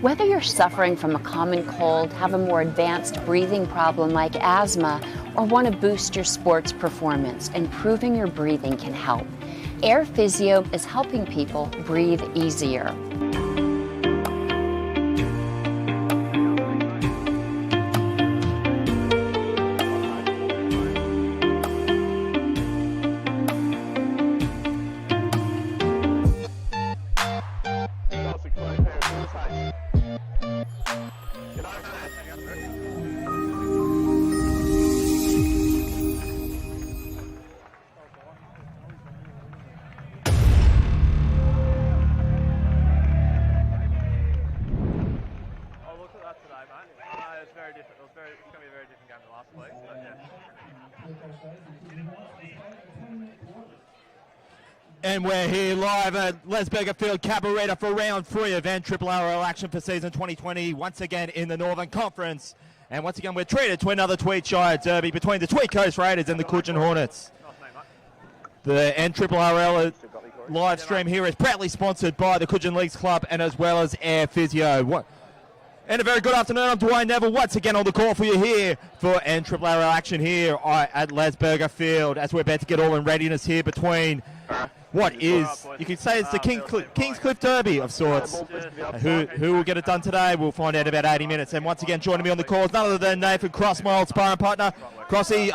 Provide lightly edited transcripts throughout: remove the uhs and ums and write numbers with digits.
Whether you're suffering from a common cold, have a more advanced breathing problem like asthma, or want to boost your sports performance, improving your breathing can help. Air Physio is helping people breathe easier. And we're here live at Lesberger Field Cabaretta for round 3 of NRRRL action for season 2020, once again in the Northern Conference. And once again, we're treated to another Tweed Shire derby between the Tweed Coast Raiders and the Cudgen Hornets. The NRRRL live stream here is proudly sponsored by the Cudgen Leagues Club and as well as Air Physio. And a very good afternoon. I'm Dwayne Neville once again on the call for you here for NRRRL action here at Lesberger Field, as we're about to get all in readiness here between what is, you could say it's the Kingscliff Derby of sorts. Who will get it done today? We'll find out in about 80 minutes. And once again, joining me on the call is none other than Nathan Cross, my old sparring partner. Crossy,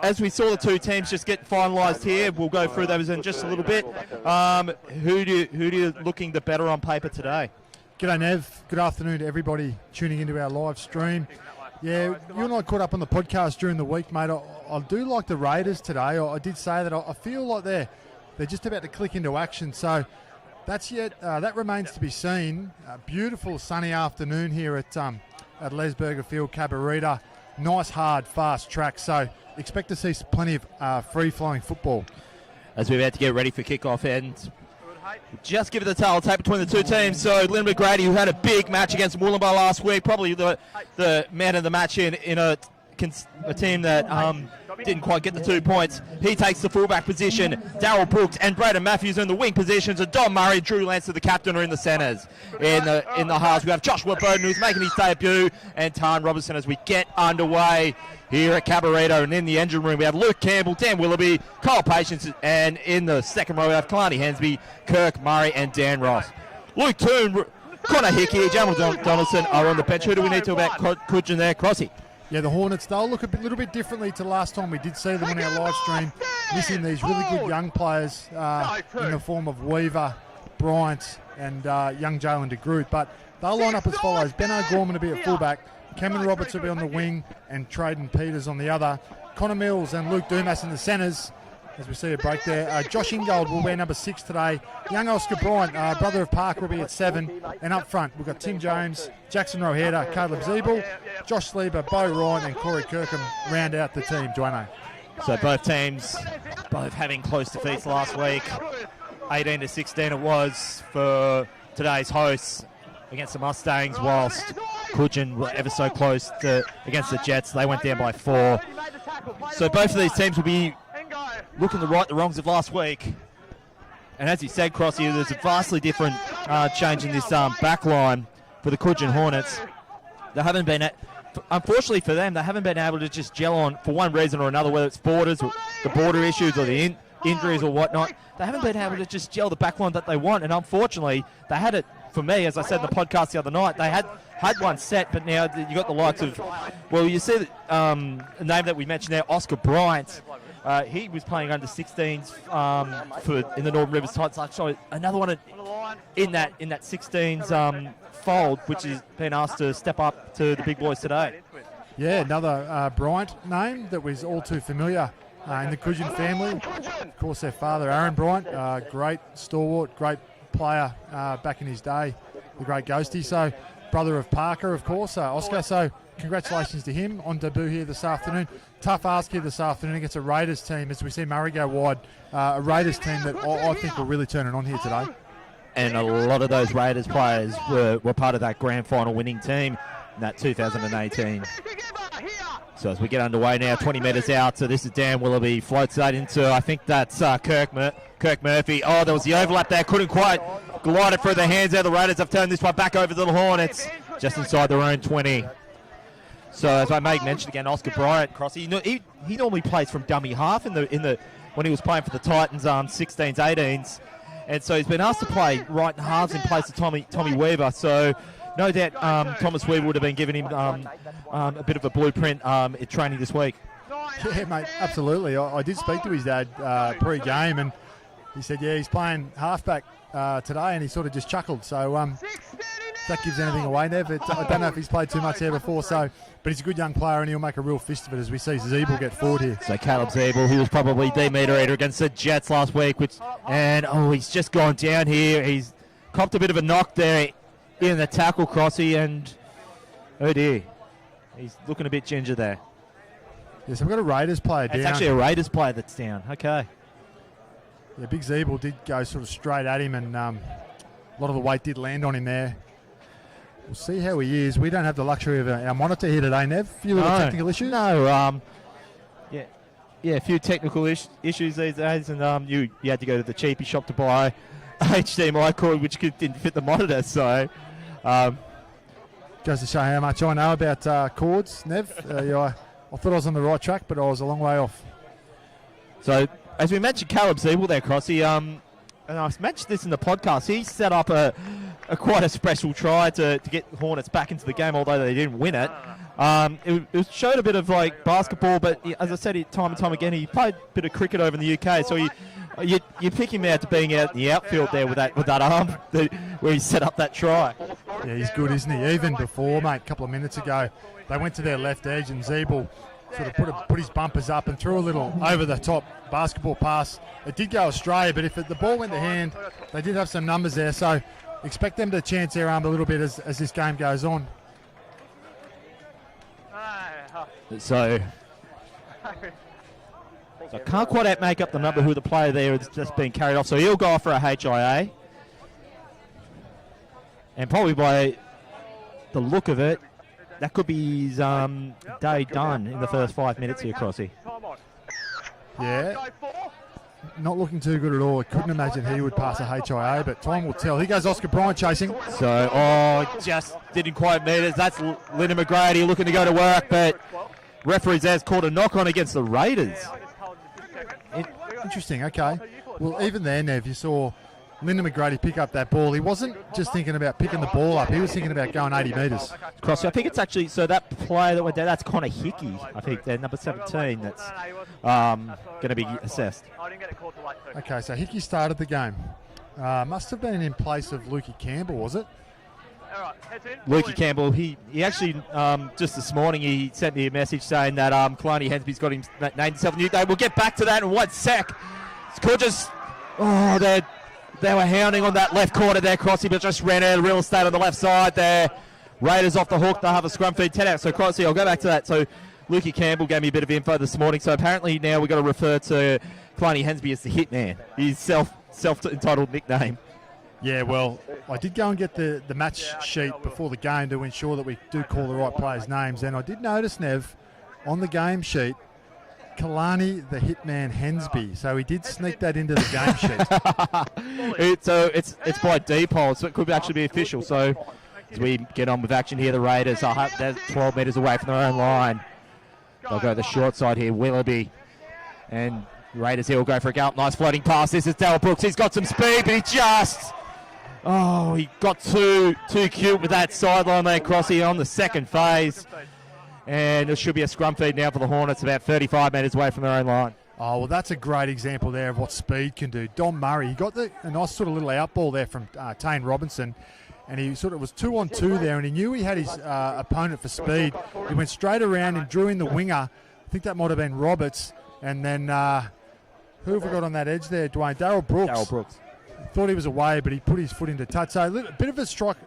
as we saw the two teams just get finalised here, we'll go through those in just a little bit. Who do you looking the better on paper today? G'day Nev, good afternoon to everybody tuning into our live stream. Yeah, you and I caught up on the podcast during the week, mate. I do like the Raiders today. I did say that I feel like they're just about to click into action. So that remains to be seen. A beautiful sunny afternoon here at Lesberger Field Cabaretta. Nice, hard, fast track. So expect to see plenty of free-flowing football. As we're about to get ready for kickoff, and just give it the towel tape between the two teams. So Lynn McGrady, who had a big match against Wollongbar last week, probably the man of the match in a team that didn't quite get the 2 points. He takes the fullback position. Darryl Brooks and Braden Matthews in the wing positions, and Don Murray, Drew Lancer, the captain, are in the centres. In the halves, we have Joshua Bowden, who's making his debut, and Tarn Robertson as we get underway here at Cabaretta. And in the engine room, we have Luke Campbell, Dan Willoughby, Kyle Patience, and in the second row, we have Kalani Hansby, Kirk Murray, and Dan Ross. Luke Toon, Connor Hickey, Jamal Donaldson are on the bench. Who do we need to about Cudgen there, Crossy? Yeah, the Hornets, they'll look a little bit differently to last time. We did see them on our live stream, missing these really good young players in the form of Weaver, Bryant, and young Jalen DeGroot. But they'll line up as follows. Ben O'Gorman will be at fullback, Cameron Roberts will be on the wing, and Traden Peters on the other. Connor Mills and Luke Dumas in the centres, as we see a break there. Josh Ingold will wear number 6 today. Young Oscar Bryant, brother of Parker, will be at 7. And up front, we've got Tim Jones, Jackson Roheda, Caleb Zeeble, Josh Sleeber, Bo Ryan, and Corey Kirkham round out the team. Dwayne. So both teams, both having close defeats last week. 18-16 it was for today's hosts against the Mustangs, whilst Cudgen were ever so close against the Jets. They went down by 4. So both of these teams will be looking to right the wrongs of last week. And as you said, Crossy, there's a vastly different change in this back line for the Cudgen Hornets. They haven't been, unfortunately for them, they haven't been able to just gel on for one reason or another, whether it's borders or the border issues or the injuries or whatnot. They haven't been able to just gel the back line that they want. And unfortunately, they had it, for me, as I said in the podcast the other night, they had one set, but now you got the likes of, well, you see the name that we mentioned there, Oscar Bryant. He was playing under 16s in the Northern Rivers Titans. So another one in that 16s fold, which has been asked to step up to the big boys today. Yeah, another Bryant name that was all too familiar in the Cudgen family. Of course, their father, Aaron Bryant, great stalwart, great player back in his day, the great Ghosty. So brother of Parker, of course, Oscar. So congratulations to him on debut here this afternoon. Tough ask here this afternoon against a Raiders team, as we see Murray go wide. A Raiders team that I think will really turn it on here today. And a lot of those Raiders players were part of that grand final winning team in that 2018. So as we get underway now, 20 metres out, so this is Dan Willoughby, floats that into, I think that's Kirk Murphy. Oh, there was the overlap there, couldn't quite glided through the hands there. The Raiders have turned this one back over to the Hornets, just inside their own 20. So as I made mention again, Oscar Bryant, Crossy, he normally plays from dummy half in the when he was playing for the Titans 16s, 18s, and so he's been asked to play right in halves in place of Tommy Weaver. So no doubt Thomas Weaver would have been giving him a bit of a blueprint at training this week. Yeah, mate, absolutely. I did speak to his dad pre-game, and he said, yeah, he's playing halfback today, and he sort of just chuckled. So if that gives anything away, Nev. I don't know if he's played too much there before, but he's a good young player, and he'll make a real fist of it as we see Zeeble get forward here. So Caleb Zeeble, he was probably D-meter eater against the Jets last week, he's just gone down here. He's copped a bit of a knock there in the tackle, Crossy, and oh dear, he's looking a bit ginger there. Yes, we've got a Raiders player down. It's actually a Raiders player that's down. Okay. Yeah, Big Zeeble did go sort of straight at him, and a lot of the weight did land on him there. We'll see how he is. We don't have the luxury of our monitor here today, Nev. A few little technical issues? No, a few technical issues these days, and you had to go to the cheapy shop to buy HDMI cord, which didn't fit the monitor, so... Goes to show how much I know about cords, Nev. I thought I was on the right track, but I was a long way off. So, as we mentioned, Caleb Zeeble there, Crossy, and I mentioned this in the podcast, he set up a quite a special try to get Hornets back into the game, although they didn't win it. It showed a bit of like basketball, but as I said time and time again, he played a bit of cricket over in the UK, so you pick him out to being out in the outfield there with that arm where he set up that try. Yeah, he's good, isn't he? Even before, mate, a couple of minutes ago, they went to their left edge, and Zeeble sort of put his bumpers up and threw a little over-the-top basketball pass. It did go astray, but if the ball went to hand, they did have some numbers there, so expect them to chance their arm a little bit as this game goes on. So I can't quite make up the number who the player there is just being carried off, so he'll go off for a HIA. And probably by the look of it, that could be his day done in the first 5 minutes here, Crossy. Yeah, not looking too good at all. I couldn't imagine he would pass a HIA, but time will tell. Here goes Oscar Bryant chasing. So, just didn't quite meet it. That's Lyndon McGrady looking to go to work, but referees has called a knock on against the Raiders. Interesting, okay. Well, even there, Nev, you saw Lyndon McGrady pick up that ball. He wasn't just thinking about picking the ball up. He was thinking about going 80 metres. Crossy, I think it's actually, so that player that went there, that's Connor Hickey, I think, they're number 17, that's going to be assessed. Okay, so Hickey started the game. Must have been in place of Lukey Campbell, was it? Lukey Campbell, he actually, just this morning, he sent me a message saying that Kalani Hensby's got him named himself a new day. We'll get back to that in 1 sec. Just, they were hounding on that left corner there, Crossy, but just ran out of real estate on the left side there. Raiders off the hook. They'll have a scrum feed 10 out. So, Crossy, I'll go back to that. So, Lukey Campbell gave me a bit of info this morning. So, apparently now we've got to refer to Kalani Hensby as the Hitman. His self-entitled nickname. Yeah, well, I did go and get the match sheet before the game to ensure that we do call the right players' names. And I did notice, Nev, on the game sheet, Kalani the Hitman Hensby. So he did sneak that into the game sheet. It's by default, so it could actually be official. So as we get on with action here, the Raiders are 12 metres away from their own line. They'll go the short side here, Willoughby. And Raiders here will go for a gallop. Nice floating pass. This is Dale Brooks. He's got some speed, but he got too cute with that sideline there, Crossy, on the second phase. And it should be a scrum feed now for the Hornets, about 35 metres away from their own line. Oh, well, that's a great example there of what speed can do. Dom Murray, he got a nice sort of little out ball there from Tane Robinson, and he sort of was 2-on-2 there, and he knew he had his opponent for speed. He went straight around and drew in the winger. I think that might have been Roberts. And then who have we got on that edge there, Dwayne? Darryl Brooks. Darryl Brooks. Thought he was away, but he put his foot into touch. So a bit of a strike,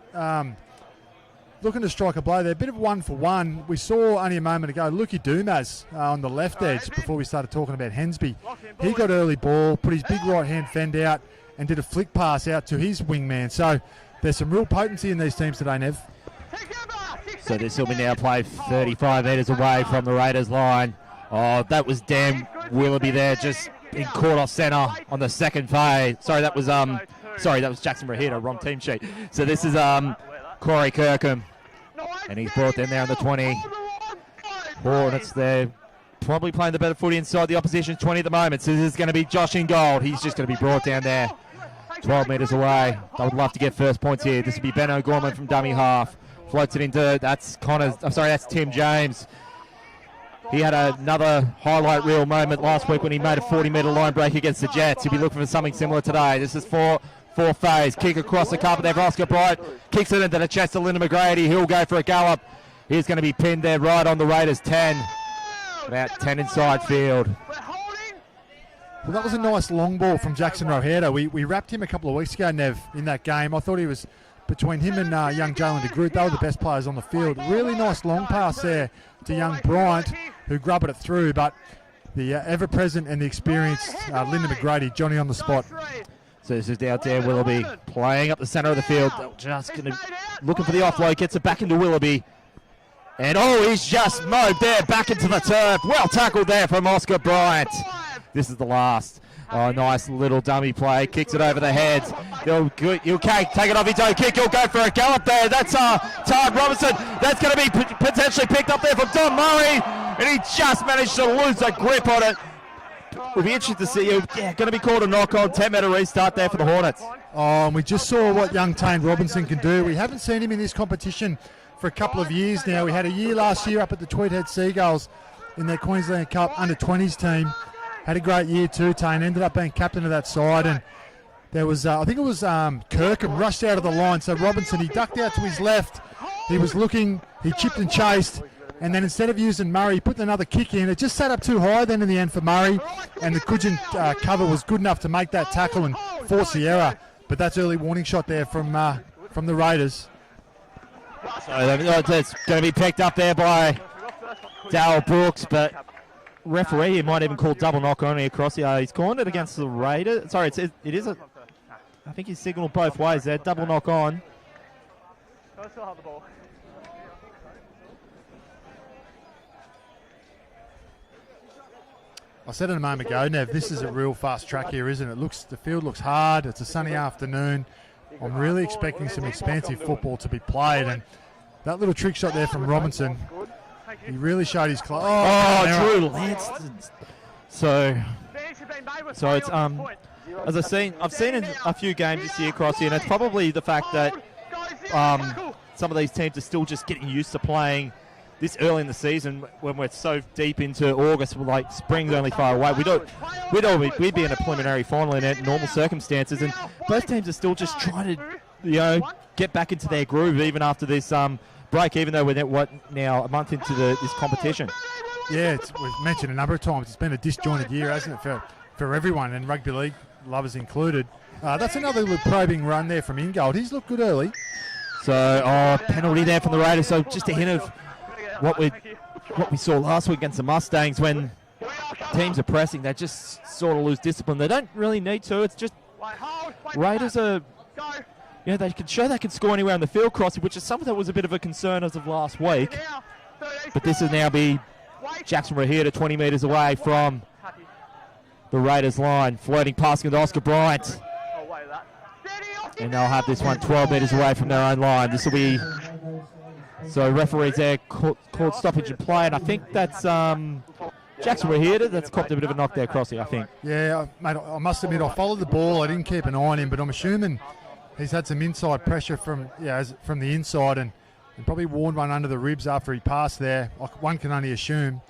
looking to strike a blow there. A bit of 1-for-1. We saw only a moment ago Lukey Dumas on the left edge before we started talking about Hensby. He got early ball, put his big right-hand fend out and did a flick pass out to his wingman. So there's some real potency in these teams today, Nev. So this will be now played 35 metres away from the Raiders line. Oh, that was Dan Willoughby there, just in caught off centre on the second phase. Sorry, that was Sorry, that was Jackson Rahita, wrong team sheet. So this is Corey Kirkham, and he's brought them there on the 20. Hornets there, probably playing the better footy inside the opposition's 20 at the moment. So this is going to be Josh in gold. He's just going to be brought down there, 12 metres away. They would love to get first points here. This would be Ben O'Gorman from dummy half. Floats it into, that's Tim James. He had another highlight reel moment last week when he made a 40-metre line break against the Jets. He'll be looking for something similar today. This is four phase. Kick across the carpet there for Oscar Bright. Kicks it into the chest of Lyndon McGrady. He'll go for a gallop. He's going to be pinned there right on the Raiders 10. About 10 inside field. Well, that was a nice long ball from Jackson Roheda. We wrapped him a couple of weeks ago, Nev, in that game. I thought he was, between him and young Jalen DeGroot, they were the best players on the field. Really nice long pass there to young Bryant, who grubbed it through, but the ever-present and the experienced Lyndon McGrady, Johnny on the spot. So this is out there, Willoughby playing up the centre of the field. Just going to, looking for the offload, gets it back into Willoughby. And he's just mowed there, back into the turf. Well tackled there from Oscar Bryant. This is the last. Nice little dummy play. Kicks it over the head. He'll take it off his own kick. He'll go for a gallop there. That's Tard Robinson. That's going to be potentially picked up there from Don Murray. And he just managed to lose a grip on it. We'll be interested to see you. Yeah, going to be called a knock-on. 10-metre restart there for the Hornets. And we just saw what young Tane Robinson can do. We haven't seen him in this competition for a couple of years now. We had a year last year up at the Tweed Seagulls in their Queensland Cup under-20s team. Had a great year too, Tane. Ended up being captain of that side. And there was, I think it was Kirkham rushed out of the line. So Robinson, he ducked out to his left. He was looking, he chipped and chased. And then instead of using Murray, he put another kick in. It just sat up too high then in the end for Murray. And the Cudgen cover was good enough to make that tackle and force the error. But that's early warning shot there from the Raiders. So it's going to be picked up there by Darryl Brooks, but referee, he might even call double knock only across here. He's calling it against the Raiders. Sorry, it is a, I think he's signalled both ways there. Double knock on. I said it a moment ago, Nev, this is a real fast track here, isn't it? The field looks hard. It's a sunny afternoon. I'm really expecting some expansive football to be played, and that little trick shot there from Robinson, he really showed his class. Drew Lance. So it's as I've seen in a few games this year across here, and it's probably the fact that some of these teams are still just getting used to playing this early in the season when we're so deep into August. We're like, spring's only far away. We'd be in a preliminary final in normal circumstances, and both teams are still just trying to, get back into their groove even after this break, even though we're now a month into this competition. Yeah, we've mentioned a number of times, it's been a disjointed year, hasn't it, for everyone, and rugby league lovers included. That's another little probing run there from Ingold. He's looked good early. So, penalty there from the Raiders. So just a hint of what we saw last week against the Mustangs, when teams are pressing, they just sort of lose discipline. They don't really need to. It's just Raiders are, they can show they can score anywhere on the field crossing, which is something that was a bit of a concern as of last week. But this will now be Jackson Rahita 20 metres away from the Raiders line, floating passing with Oscar Bryant. And they'll have this one 12 metres away from their own line. This will be... So referees there called stoppage and play, and I think that's Jackson Rahita that's copped a bit of a knock there, Crossy, I think. Yeah, mate, I must admit, I followed the ball. I didn't keep an eye on him, but I'm assuming he's had some inside pressure from the inside and probably warned one under the ribs after he passed there. One can only assume.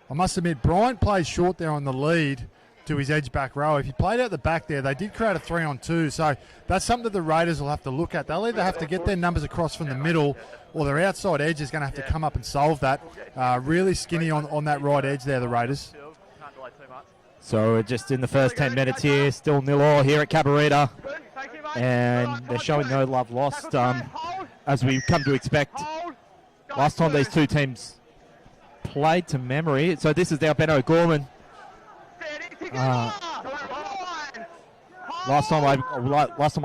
I must admit, Bryant plays short there on the lead to his edge back row. If he played out the back there, they did create a 3-on-2, so that's something that the Raiders will have to look at. They'll either have to get their numbers across from the middle, or their outside edge is going to have to come up and solve that. Really skinny on that right edge there, the Raiders. So we're just in the first 10 minutes here, still 0-0 here at Cabarita, and they're showing no love lost, as we've come to expect. Last time these two teams played to memory, so this is now Ben O'Gorman. Last time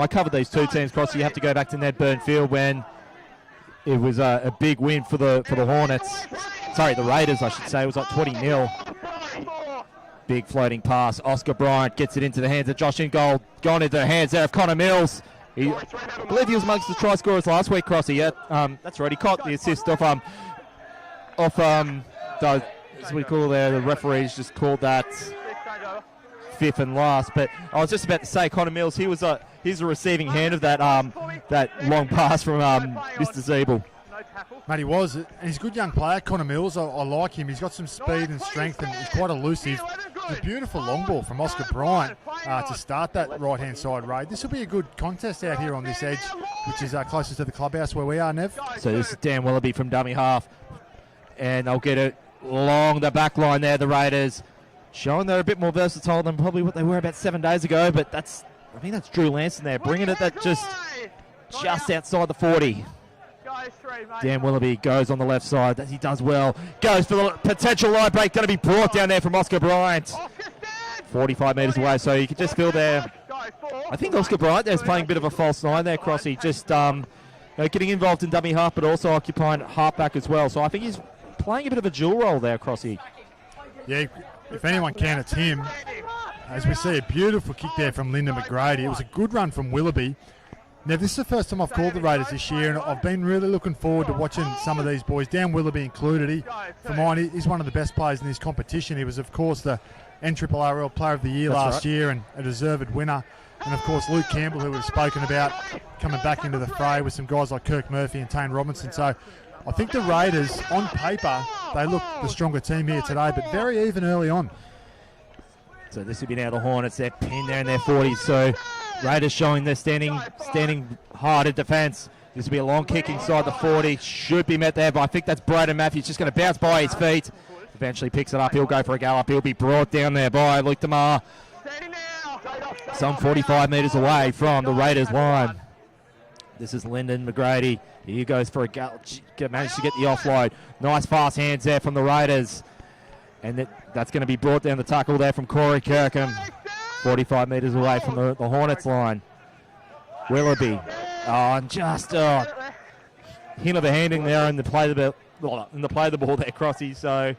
I covered these two teams, Crossy, you have to go back to Ned Byrne Field when it was a big win for the Hornets. Sorry, the Raiders, I should say. It was like 20-0. Big floating pass. Oscar Bryant gets it into the hands of Josh Ingold. Gone into the hands there of Connor Mills. I believe he was amongst the try scorers last week, Crossy. Yeah, that's right. He caught the assist off what we call there. The referees just called that fifth and last. But I was just about to say, Connor Mills, he's a receiving hand of that long pass from Mr. Zeeble. Mate, he was. And he's a good young player, Connor Mills. I like him. He's got some speed and strength, and he's quite elusive. It's a beautiful long ball from Oscar Bryant to start that right-hand side raid. This will be a good contest out here on this edge, which is closest to the clubhouse where we are, Nev. So this is Dan Willoughby from dummy half. And they'll get it along the back line there, the Raiders. Showing they're a bit more versatile than probably what they were about 7 days ago. But I think that's Drew Lanson there, bringing it just outside the 40. Dan Willoughby goes on the left side. He does well. Goes for the potential line break. Going to be brought down there from Oscar Bryant. 45 metres away, so you can just feel there. I think Oscar Bryant there is playing a bit of a false nine there, Crossy. Just getting involved in dummy half, but also occupying halfback as well. So I think he's playing a bit of a dual role there, Crossy. Yeah, if anyone can, it's him. As we see, a beautiful kick there from Lyndon McGrady. It was a good run from Willoughby. Now, this is the first time I've called the Raiders this year, and I've been really looking forward to watching some of these boys. Dan Willoughby included. For mine, he's one of the best players in this competition. He was, of course, the NRRRL Player of the Year last year and a deserved winner. And, of course, Luke Campbell, who we've spoken about, coming back into the fray with some guys like Kirk Murphy and Tane Robinson. So I think the Raiders, on paper, they look the stronger team here today, but very even early on. So this will be now the Hornets. They're pinned there in their 40s. So Raiders showing they're standing hard in defence. This will be a long kick inside the 40. Should be met there, but I think that's Braden Matthews just going to bounce by his feet. Eventually picks it up. He'll go for a gallop. He'll be brought down there by Luke DeMar. Some 45 metres away from the Raiders line. This is Lyndon McGrady. He goes for a gallop. Managed to get the offload. Nice fast hands there from the Raiders. And that's going to be brought down the tackle there from Corey Kirkham. 45 metres away from the Hornets line. Willoughby. And just hint of a handing there in the play of the ball there, Crossy. So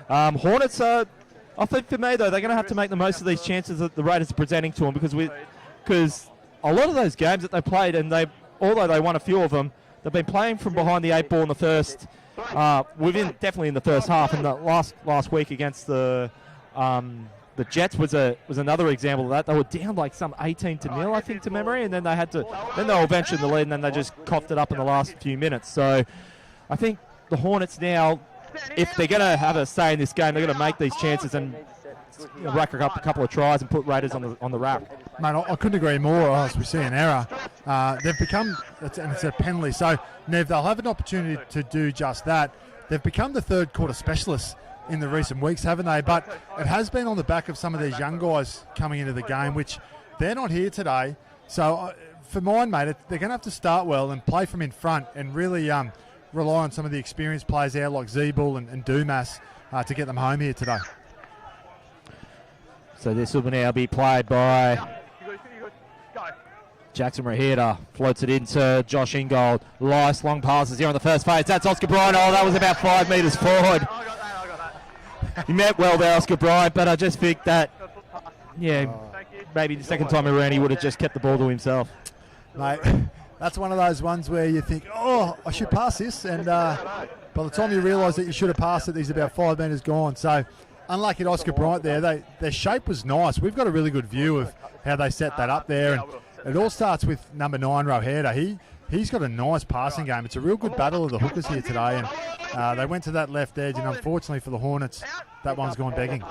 Hornets are, I think for me though, they're going to have to make the most of these chances that the Raiders are presenting to them because a lot of those games that they played, and although they won a few of them, they've been playing from behind the 8 ball in the first. Definitely in the first half, and the last week against the Jets was another example of that. They were down like some 18-0, I think, to memory, and then they were eventually in the lead, and then they just coughed it up in the last few minutes. So I think the Hornets now, if they're going to have a say in this game, they're going to make these chances and rack up a couple of tries and put Raiders on the rack. Mate, I couldn't agree more. As we see an error, they've become, and it's a penalty. So Nev, they'll have an opportunity to do just that. They've become the third quarter specialists in the recent weeks, haven't they? But it has been on the back of some of these young guys coming into the game, which they're not here today. So for mine, mate, they're going to have to start well and play from in front and really rely on some of the experienced players there like Zeeble and Dumas to get them home here today. So this will now be played by Jackson Rahita. Floats it into Josh Ingold. Nice long passes here on the first phase. That's Oscar Bryant. Oh, that was about 5 metres forward. He met well there, Oscar Bryant, but I just think that, maybe the second time around he would have just kept the ball to himself. Mate, that's one of those ones where you think, oh, I should pass this, and by the time you realise that you should have passed it, he's about 5 metres gone. So, unlike at Oscar Bryant there, their shape was nice. We've got a really good view of how they set that up there, and it all starts with number 9, Roheda. He's got a nice passing game. It's a real good battle of the hookers here today, and they went to that left edge, and unfortunately for the Hornets, that one's gone begging.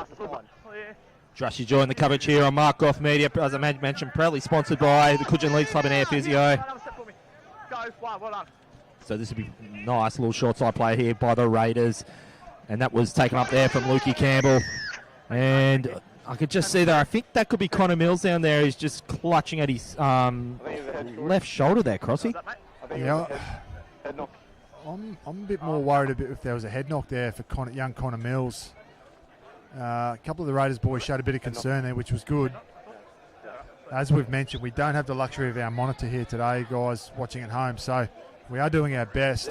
Drushy joined the coverage here on Mark Goff Media, as I mentioned, proudly sponsored by the Cudgen League Club and Air Physio. So this would be nice little short side play here by the Raiders, and that was taken up there from Lukey Campbell. And I could just see there, I think that could be Connor Mills down there. He's just clutching at his left shoulder there, Crossy. Yeah, I'm a bit more worried if there was a head knock there for young Connor Mills. A couple of the Raiders boys showed a bit of concern there, which was good. As we've mentioned, we don't have the luxury of our monitor here today, guys, watching at home, so we are doing our best.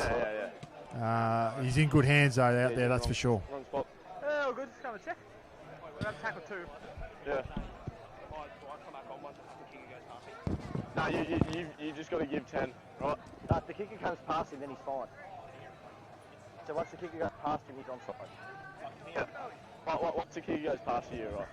He's in good hands, though, out there, that's for sure. Yeah. No, you just got to give 10, right? If the kicker comes past him, then he's fine. So once the kicker goes past him, he's onside. Yeah. Once the kicker goes past you, right?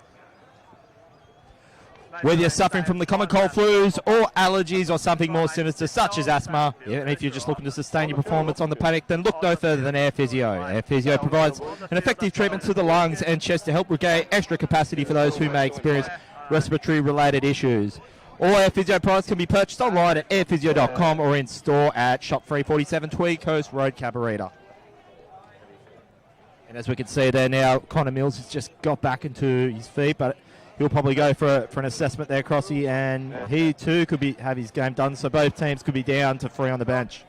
Whether you're suffering from the common cold flus or allergies or something more sinister such as asthma, and if you're just looking to sustain your performance on the paddock, then look no further than Air Physio. Air Physio provides an effective treatment to the lungs and chest to help regain extra capacity for those who may experience respiratory-related issues. All Air Physio products can be purchased online at airphysio.com or in store at Shop 347 Tweed Coast Road, Cabarita. And as we can see there now, Connor Mills has just got back into his feet, but he'll probably go for an assessment there, Crossy, and he too could have his game done. So both teams could be down to 3 on the bench.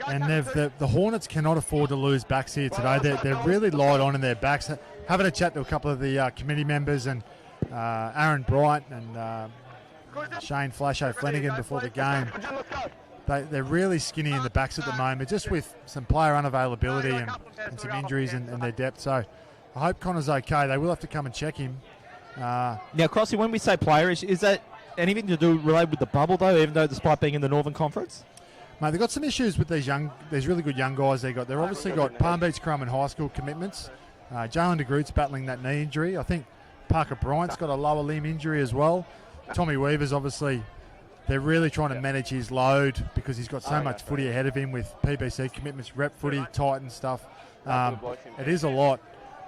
And the Hornets cannot afford to lose backs here today. They're really light on in their backs. Having a chat to a couple of the committee members and Aaron Bright and Shane Flasho Flanagan before the game. They're really skinny in the backs at the moment, just with some player unavailability and some injuries and their depth. So I hope Connor's okay. They will have to come and check him. Now, Crossy, when we say player, is that anything to do related with the bubble, though, even though despite being in the Northern Conference? Mate, they've got some issues with these really good young guys they've obviously got Palm Beach Crumb and high school commitments. Jalen DeGroot's battling that knee injury. I think Parker Bryant's got a lower limb injury as well. Tommy Weaver's obviously, they're really trying to manage his load because he's got so much footy ahead of him with PBC commitments, rep footy, Titan stuff. It is a lot.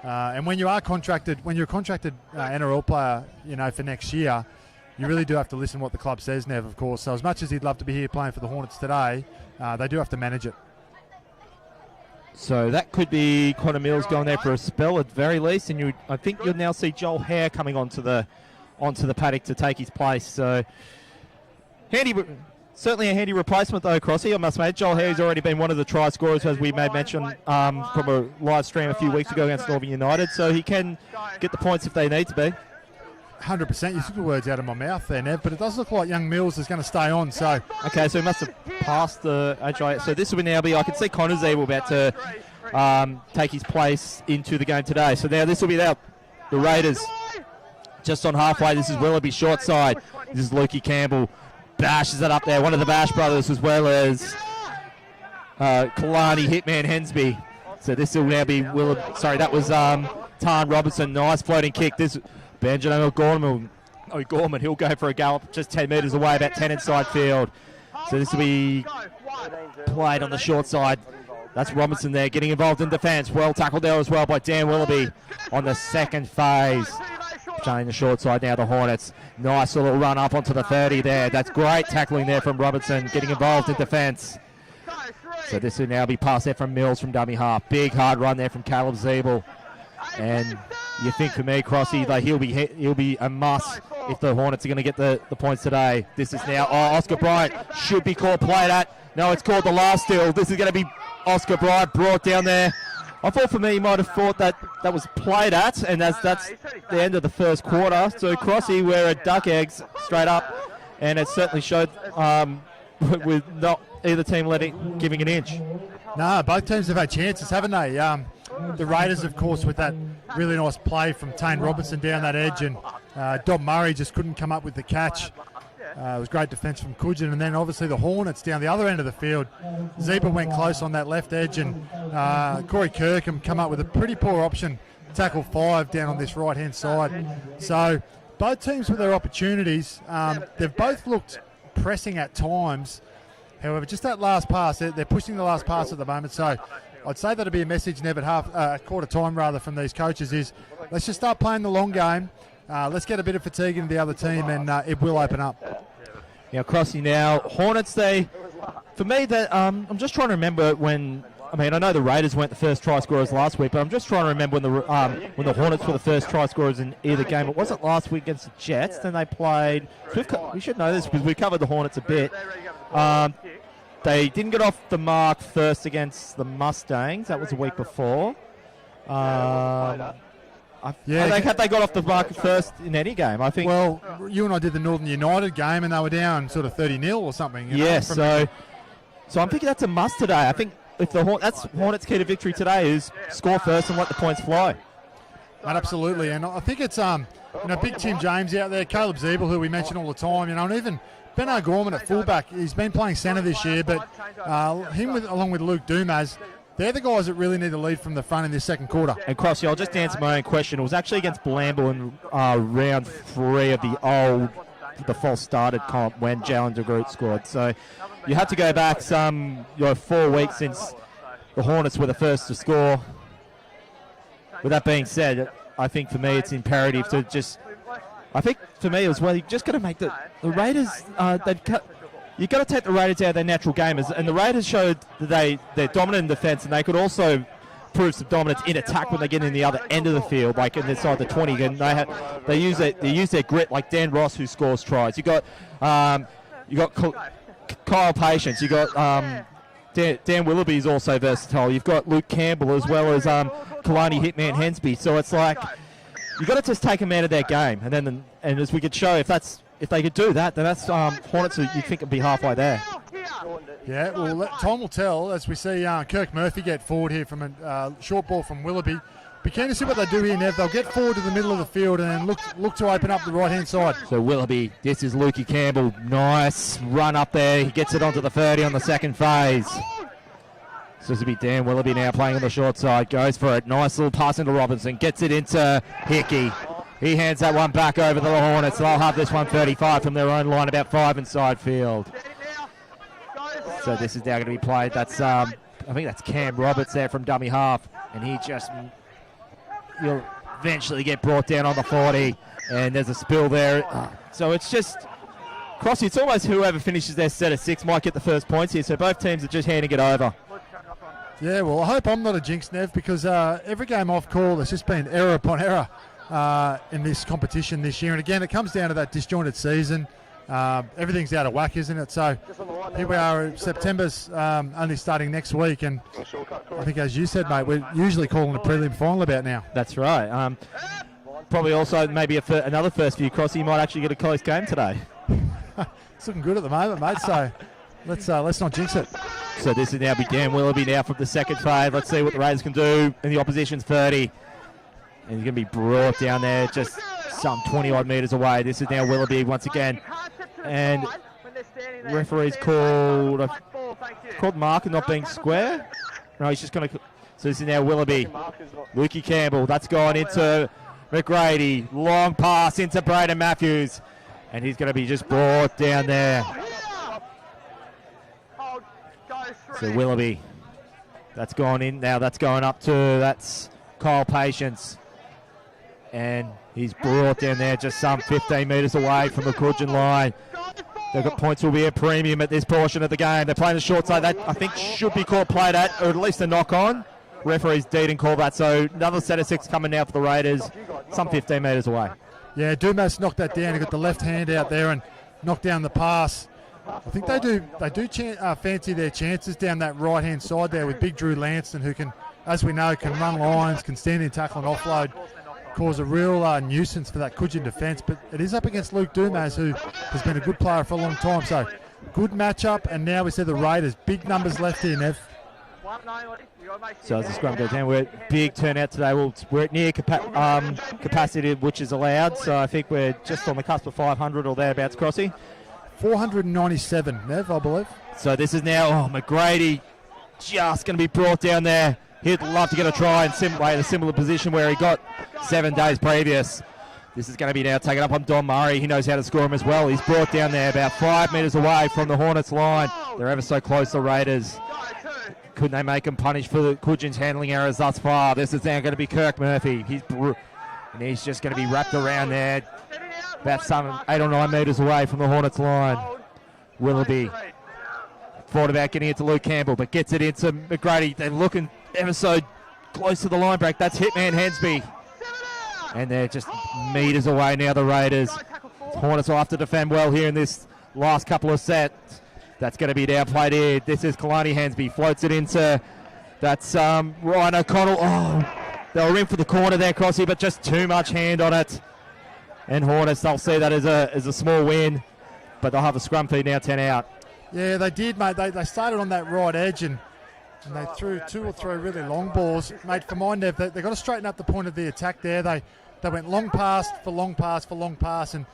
And when you're a contracted NRL player, for next year, you really do have to listen to what the club says, Nev, of course. So as much as he'd love to be here playing for the Hornets today, they do have to manage it. So that could be Connor Mills going there for a spell at very least, and I think you'll now see Joel Hare coming onto the paddock to take his place. So certainly a handy replacement though, Crossy, I must admit. Joel Hare's already been one of the try scorers, as we made mention from a live stream a few weeks ago against Northern United, so he can get the points if they need to be. 100%. You took the words out of my mouth there, Nev, but it does look like young Mills is going to stay on. So okay, so he must have passed the HI. So this will now be, I can see Connor's able about to take his place into the game today. So now this will be the Raiders just on halfway. This is Willoughby short side. This is Lukey Campbell. Bashes it up there. One of the Bash brothers, as well as Kalani Hitman Hensby. So this will now be that was Tarn Robertson. Nice floating kick. This Benjamin O'Gorman, he'll go for a gallop just 10 metres away, about 10 inside field. So this will be played on the short side. That's Robinson there getting involved in defence. Well tackled there as well by Dan Willoughby on the second phase. Playing the short side now, the Hornets. Nice little run up onto the 30 there. That's great tackling there from Robertson, getting involved in defence. So this will now be passed there from Mills from dummy half. Big hard run there from Caleb Zeeble. And you think for me, Crossy, like he'll be a must if the Hornets are going to get the points today. This is now Oscar Bryant should be called played at. No, it's called the last steal. This is going to be Oscar Bryant brought down there. I thought for me, he might have thought that was played at, and that's the end of the first quarter. So Crossy, we're at duck eggs straight up, and it certainly showed with not either team giving an inch. No, both teams have had chances, haven't they? The Raiders, of course, with that really nice play from Tane Robinson down that edge, and Dom Murray just couldn't come up with the catch. It was great defence from Cudgen, and then obviously the Hornets down the other end of the field. Zebra went close on that left edge, and Corey Kirkham come up with a pretty poor option, tackle 5 down on this right-hand side. So both teams with their opportunities, they've both looked pressing at times. However, just that last pass, they're pushing the last pass at the moment. So I'd say that'd be a message, Nev, at quarter time rather, from these coaches is let's just start playing the long game. Let's get a bit of fatigue into the other team, and it will open up. Now, Crossy now. Hornets, for me, I'm just trying to remember when, I know the Raiders weren't the first try scorers last week, but I'm just trying to remember when the Hornets were the first try scorers in either game. It wasn't last week against the Jets, then they played, we should know this because we covered the Hornets a bit. They didn't get off the mark first against the Mustangs. That was a week before. I think they got off the mark first in any game, I think. Well, you and I did the Northern United game, and they were down sort of 30-0 or something. Yes, so I'm thinking that's a must today. I think if that's Hornets' key to victory today is score first and let the points fly. Mate, absolutely. And I think it's big Tim James out there, Caleb Zeeble, who we mention all the time, and even Ben O'Gorman at fullback. He's been playing centre this year, but along with Luke Dumas, they're the guys that really need to lead from the front in this second quarter. And Crossy, I'll just answer my own question. It was actually against Blamble in round 3 of the false started comp when Jalen DeGroot scored. So you have to go back 4 weeks since the Hornets were the first to score. With that being said, I think for me it's imperative to you just got to make the Raiders, you've got to take the Raiders out of their natural game. And the Raiders showed that they're dominant in defence, and they could also prove some dominance in attack when they get in the other end of the field, like inside the 20. And they use their grit, like Dan Ross, who scores tries. You got Kyle Patience. You got Dan Willoughby is also versatile. You've got Luke Campbell as well as Kalani Hitman Hensby. So it's like you've got to just take them out of their game, and as we could show, if they could do that, then that's Hornets who you think would be halfway there. Yeah, well, time will tell as we see Kirk Murphy get forward here from a short ball from Willoughby. Be keen to see what they do here, Nev. They'll get forward to the middle of the field and then look to open up the right-hand side. So Willoughby, this is Lukey Campbell. Nice run up there. He gets it onto the 30 on the second phase. So this will be Dan Willoughby now playing on the short side. Goes for it. Nice little pass into Robinson. Gets it into Hickey. He hands that one back over to the Hornets. They'll have this one 35 from their own line, about 5 inside field. So this is now going to be played. That's I think that's Cam Roberts there from dummy half, and he'll eventually get brought down on the 40, and there's a spill there. So it's just Crossy. It's almost whoever finishes their set of 6 might get the first points here. So both teams are just handing it over. Yeah, well, I hope I'm not a jinx, Nev, because every game off call, there's just been error upon error in this competition this year. And again, it comes down to that disjointed season. Everything's out of whack, isn't it? So here we are. September's only starting next week, and I think, as you said, mate, we're usually calling a prelim final about now. That's right. Probably also maybe another first for you, Crossy. You might actually get a close game today. It's looking good at the moment, mate. So let's not jinx it. So this is now Dan Willoughby now from the second phase. Let's see what the Raiders can do in the opposition's 30. And he's going to be brought down there just some 20-odd metres away. This is now Willoughby once again. And referee's called mark and not being square. No, he's just going to... So this is now Willoughby. Lukey Campbell. That's gone into McGrady. Long pass into Braden Matthews. And he's going to be just brought down there. So Willoughby. That's gone in. Now that's going up to... That's Kyle Patience. And he's brought down there just some 15 metres away from the Cudgen line. They've got points will be a premium at this portion of the game. They're playing the short side. That I think should be called played at, or at least a knock on. Referees didn't call that. So another set of 6 coming now for the Raiders, some 15 metres away. Yeah, Dumas knocked that down. He got the left hand out there and knocked down the pass. I think they do fancy their chances down that right-hand side there with Big Drew Lanston, who can, as we know, can run lines, can stand in tackle and offload. Cause a real nuisance for that Cudgen defence, but it is up against Luke Dumas, who has been a good player for a long time. So good matchup, and now we see the Raiders. Big numbers left here, Nev. So as the scrum goes down, we're at big turnout today. We're at near capacity, which is allowed. So I think we're just on the cusp of 500 or thereabouts, Crossy. 497, Nev, I believe. So this is now McGrady just going to be brought down there. He'd love to get a try in a similar position where he got 7 days previous. This is going to be now taken up on Don Murray. He knows how to score him as well. He's brought down there about 5 metres away from the Hornets line. They're ever so close, the Raiders. Couldn't they make him punish for the Cudgen's handling errors thus far? This is now going to be Kirk Murphy. He's just going to be wrapped around there about some 8 or 9 metres away from the Hornets line. Willoughby thought about getting it to Luke Campbell, but gets it into McGrady. They're looking ever so close to the line break. That's Hitman Hensby. And they're just metres away now, the Raiders. Hornets will have to defend well here in this last couple of sets. That's going to be down played here. This is Kalani Hensby. Floats it into... That's Ryan O'Connell. Oh, they were in for the corner there, Crossy, but just too much hand on it. And Hornets, they'll see that as a small win. But they'll have a scrum feed now, 10 out. Yeah, they did, mate. They started on that right edge, and And they threw 2 or 3 really long balls. Mate, for mine, they've got to straighten up the point of the attack there. They went long pass for long pass for long pass and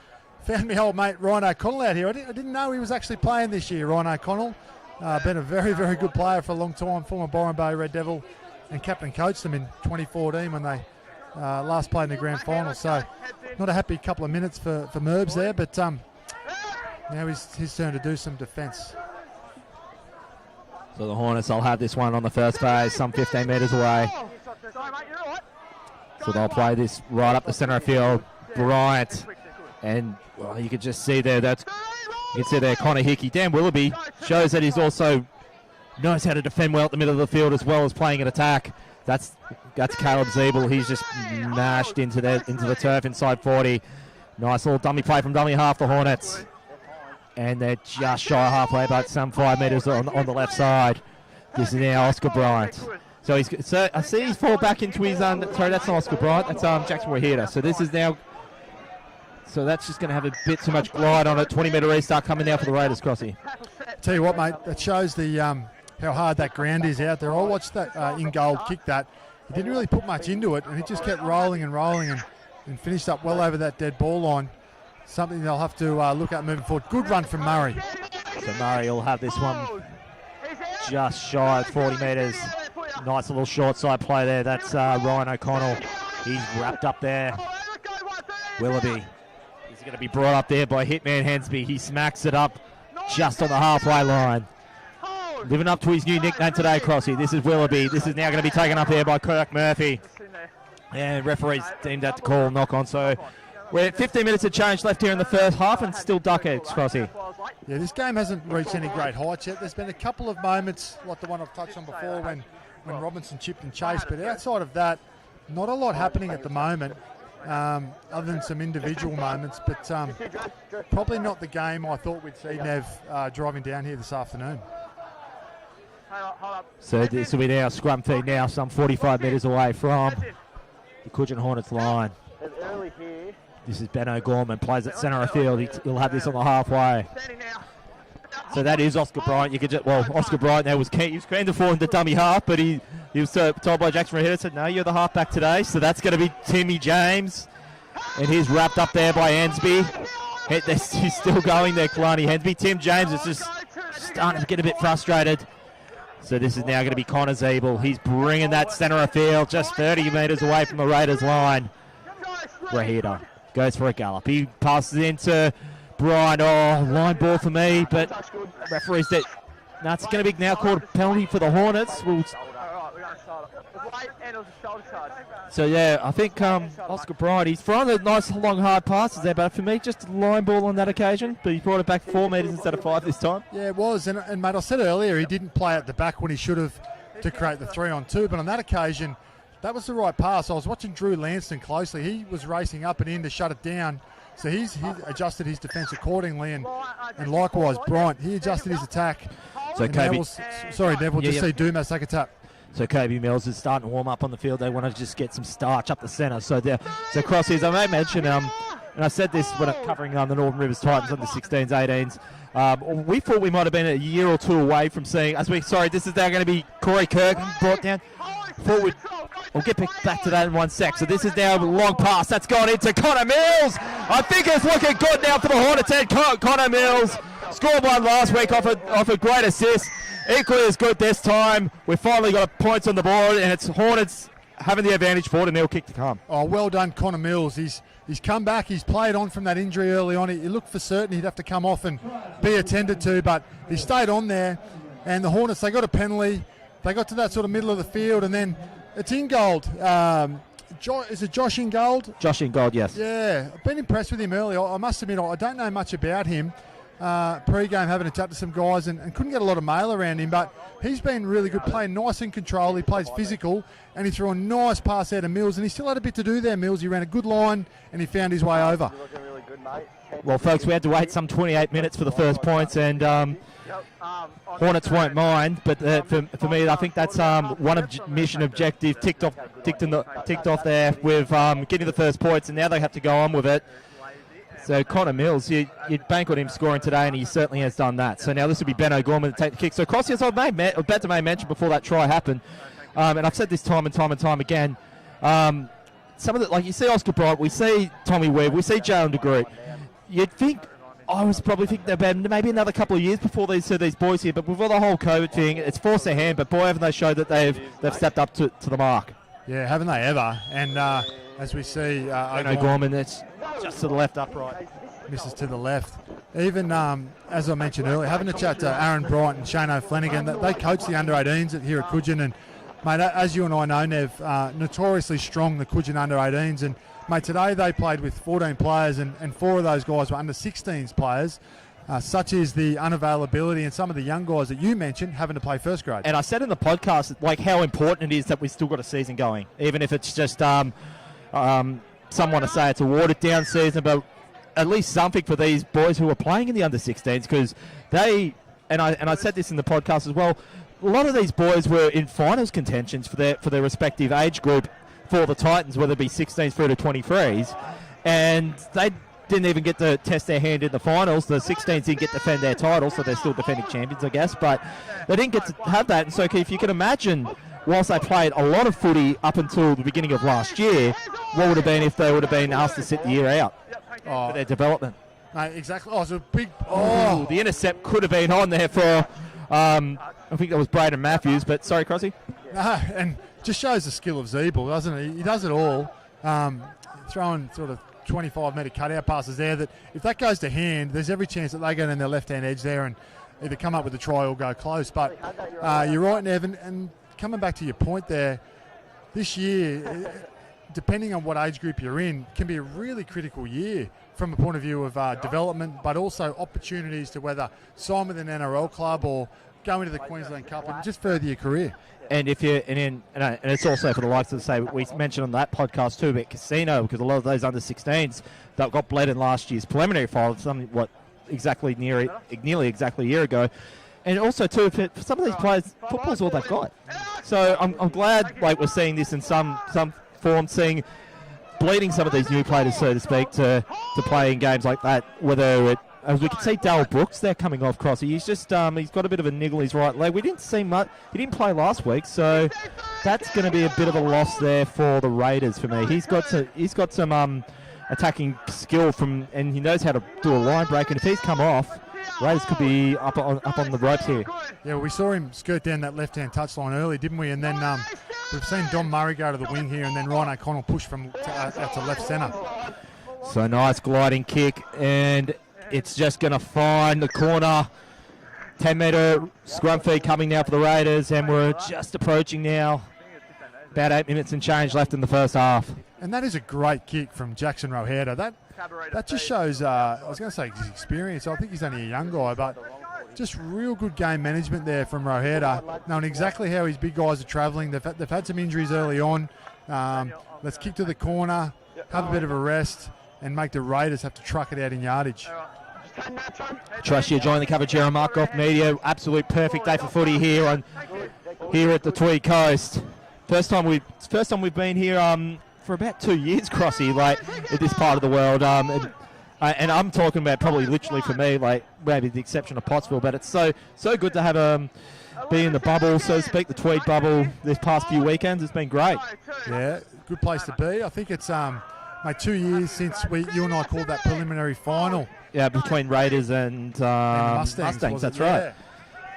found me old mate Ryan O'Connell out here. I didn't know he was actually playing this year, Ryan O'Connell. Been a very, very good player for a long time, former Byron Bay Red Devil, and captain coached them in 2014 when they last played in the grand final. So not a happy couple of minutes for Merbs there, but now it's his turn to do some defence. So the Hornets, they'll have this one on the first phase, some 15 metres away. So they'll play this right up the centre of field. Bryant, and well, you can just see there, you can see there Connor Hickey. Dan Willoughby shows that he's also knows how to defend well at the middle of the field as well as playing an attack. That's Caleb Zeeble. He's just mashed into the turf inside 40. Nice little dummy play from dummy half, the Hornets. And they're just shy of halfway, but some 5 metres on the left side. This is now Oscar Bryant. So I see he's fall back into his sorry, that's not Oscar Bryant, that's Jackson Wahida. So this is now, so that's just going to have a bit too much glide on it. 20-metre restart coming now for the Raiders, Crossy. Tell you what, mate, that shows the how hard that ground is out there. I watched that Ingold kick that. He didn't really put much into it, and he just kept rolling and rolling and finished up well over that dead ball line. Something they'll have to look at moving forward. Good run from Murray. So Murray will have this one just shy of 40 metres. Nice little short side play there. That's Ryan O'Connell. He's wrapped up there. Willoughby. He's going to be brought up there by Hitman Hensby. He smacks it up just on the halfway line. Living up to his new nickname today, Crossy. This is Willoughby. This is now going to be taken up here by Kirk Murphy. And referees deemed that to call knock on. So we're 15 minutes of change left here in the first half and still Duckheads, Crossy. Yeah, this game hasn't reached any great heights yet. There's been a couple of moments, like the one I've touched on before, when Robinson chipped and chased. But outside of that, not a lot happening at the moment, other than some individual moments. But probably not the game I thought we'd see Nev driving down here this afternoon. So this will be now scrum feed now, some 45 metres away from the Cudgen Hornets line. This is Ben O'Gorman, plays at centre of field. He'll have this on the halfway. So that is Oscar Bryant. You could just, well, Oscar Bryant there was keen. He was keen to fall into dummy half, but he was told by Jackson Rahita, said, no, you're the halfback today. So that's going to be Timmy James. And he's wrapped up there by Hensby. He's still going there, Kalani Hensby. Tim James is just starting to get a bit frustrated. So this is now going to be Connor Zeeble. He's bringing that centre of field just 30 metres away from the Raiders line. Rahita goes for a gallop. He passes into Brian. Oh, line ball for me, but referees that. No, it's going to be now called a penalty for the Hornets. So yeah, I think Oscar Bryant, he's thrown the nice long hard passes there, but for me, just a line ball on that occasion. But he brought it back 4 metres instead of 5 this time. Yeah, it was. And mate, I said earlier he didn't play at the back when he should have to create the 3-on-2. But on that occasion, that was the right pass. I was watching Drew Lanston closely. He was racing up and in to shut it down. So he adjusted his defence accordingly, and likewise Bryant, he adjusted his attack. So Kobe, Neville just see Dumas take a tap. So Kobe Mills is starting to warm up on the field. They want to just get some starch up the centre. So Crossies, I may mention, and I said this when I'm covering the Northern Rivers Titans under 16s, 18s. We thought we might have been a year or two away from seeing, this is now going to be Corey Kirk brought down. We'll get back to that in 1 sec. So this is now a long pass. That's gone into Connor Mills. I think it's looking good now for the Hornets head. Connor Mills scored one last week off a great assist. Equally as good this time. We've finally got points on the board, and it's Hornets having the advantage for it, and they'll kick to come. Oh, well done, Connor Mills. He's come back. He's played on from that injury early on. He looked for certain he'd have to come off and be attended to, but he stayed on there. And the Hornets, they got a penalty. They got to that sort of middle of the field, and then it's Ingold. Is it Josh Ingold? Josh Ingold, yes. Yeah, I've been impressed with him early. I must admit, I don't know much about him. Pre-game having a chat to some guys and couldn't get a lot of mail around him, but he's been really good, playing nice in control. He plays physical, and he threw a nice pass out of Mills, and he still had a bit to do there, Mills. He ran a good line, and he found his way over. Well, folks, we had to wait some 28 minutes for the first points, and Hornets won't mind, but for me, I think that's one mission objective ticked off there with getting the first points, and now they have to go on with it. So Connor Mills, you'd bank on him scoring today, and he certainly has done that. So now this would be Ben O'Gorman to take the kick. So Crossy, as I've about to mention before that try happened, and I've said this time and time again, some of the, like you see Oscar Bright, we see Tommy Webb, we see Jalen DeGroot. You'd think, I was probably thinking about maybe another couple of years before they see these boys here, but with all the whole COVID thing, it's forced their hand, but boy, haven't they showed that they've stepped up to the mark. Yeah, haven't they ever? And as we see, O'Gorman, that's just to the left, upright. Misses to the left. Even, as I mentioned earlier, having a chat to Aaron Bright and Shane O'Flanagan, they coach the under-18s here at Cudgen, and mate, as you and I know, Nev, notoriously strong, the Cudgen under-18s, and mate, today they played with 14 players, and 4 of those guys were under-16s players, such as the unavailability and some of the young guys that you mentioned having to play first grade. And I said in the podcast, like, how important it is that we've still got a season going, even if it's just some want to say it's a watered-down season, but at least something for these boys who are playing in the under-16s, because they, and I said this in the podcast as well, a lot of these boys were in finals contentions for their respective age group for the Titans, whether it be 16s through to 23s, and they didn't even get to test their hand in the finals. The 16s didn't get to defend their title, so they're still defending champions, I guess, but they didn't get to have that. And so if you can imagine, whilst they played a lot of footy up until the beginning of last year, what would have been if they would have been asked to sit the year out for their development? Exactly. Oh, it's a big... The intercept could have been on there for... I think that was Braden Matthews, but sorry, Crossy. No, and just shows the skill of Zeeble, doesn't he? He does it all. Throwing sort of 25-metre cutout passes there that if that goes to hand, there's every chance that they go in their left-hand edge there and either come up with a try or go close. But you're right, Nev, and coming back to your point there, this year, depending on what age group you're in, can be a really critical year from a point of view of development, but also opportunities to whether sign with an NRL club or go into the Queensland Cup and just further your career. And if you and it's also for the likes of, say, we mentioned on that podcast too about Casino, because a lot of those under 16s that got bled in last year's preliminary final, nearly exactly a year ago. And also too, for some of these players, football's all they've got. So I'm glad, like, we're seeing this in some form, seeing bleeding some of these new players, so to speak, to play in games like that. Whether it, as we can see, Darryl Brooks there coming off Crossy. He's just he's got a bit of a niggle in his right leg. We didn't see much. He didn't play last week, so that's going to be a bit of a loss there for the Raiders for me. He's got some attacking skill and he knows how to do a line break. And if he's come off, Raiders could be up on the ropes here. Yeah, we saw him skirt down that left-hand touchline early, didn't we? And then we've seen Dom Murray go to the wing here, and then Ryan O'Connell push from out to left centre. So nice gliding kick, and it's just going to find the corner. 10-metre scrum feed coming now for the Raiders, and we're just approaching now. About 8 minutes and change left in the first half. And that is a great kick from Jackson Roheda. That just shows, I was going to say his experience. I think he's only a young guy, but just real good game management there from Roheda, knowing exactly how his big guys are travelling. They've had some injuries early on. Let's kick to the corner, have a bit of a rest, and make the Raiders have to truck it out in yardage. Trust you join the coverage here on Markov Media. Absolute perfect day for footy here at the Tweed Coast. First time we've been here for about 2 years, Crossy, like in this part of the world. And I'm talking about probably literally for me, like maybe the exception of Pottsville, but it's so good to have be in the bubble, so to speak, the Tweed bubble this past few weekends. It's been great. Yeah, good place to be. I think it's 2 years since you and I called that preliminary final. Yeah, between Raiders and Mustangs. That's right. Yeah.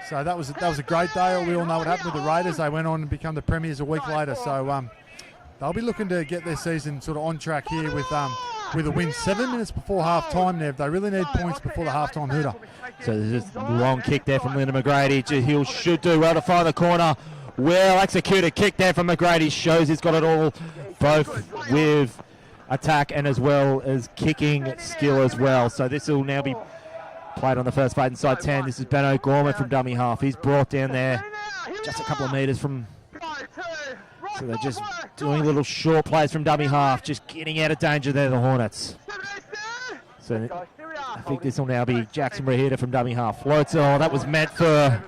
So that was a great day. We all know what happened with the Raiders. They went on and become the premiers a week later. So they'll be looking to get their season sort of on track here with a win 7 minutes before half time, Nev. They really need points before the half time hooter. So there's just a long kick there from Lyndon McGrady. He should do well to find the corner. Well executed kick there from McGrady. Shows he's got it all, both with attack and as well as kicking skill as well. So this will now be played on the first fade inside 10. This is Ben O'Gorman from dummy half. He's brought down there just a couple of metres from... So they're just doing little short plays from dummy half, just getting out of danger there, the Hornets. So I think this will now be Jackson Rahita from dummy half. Floats. Oh, that was meant for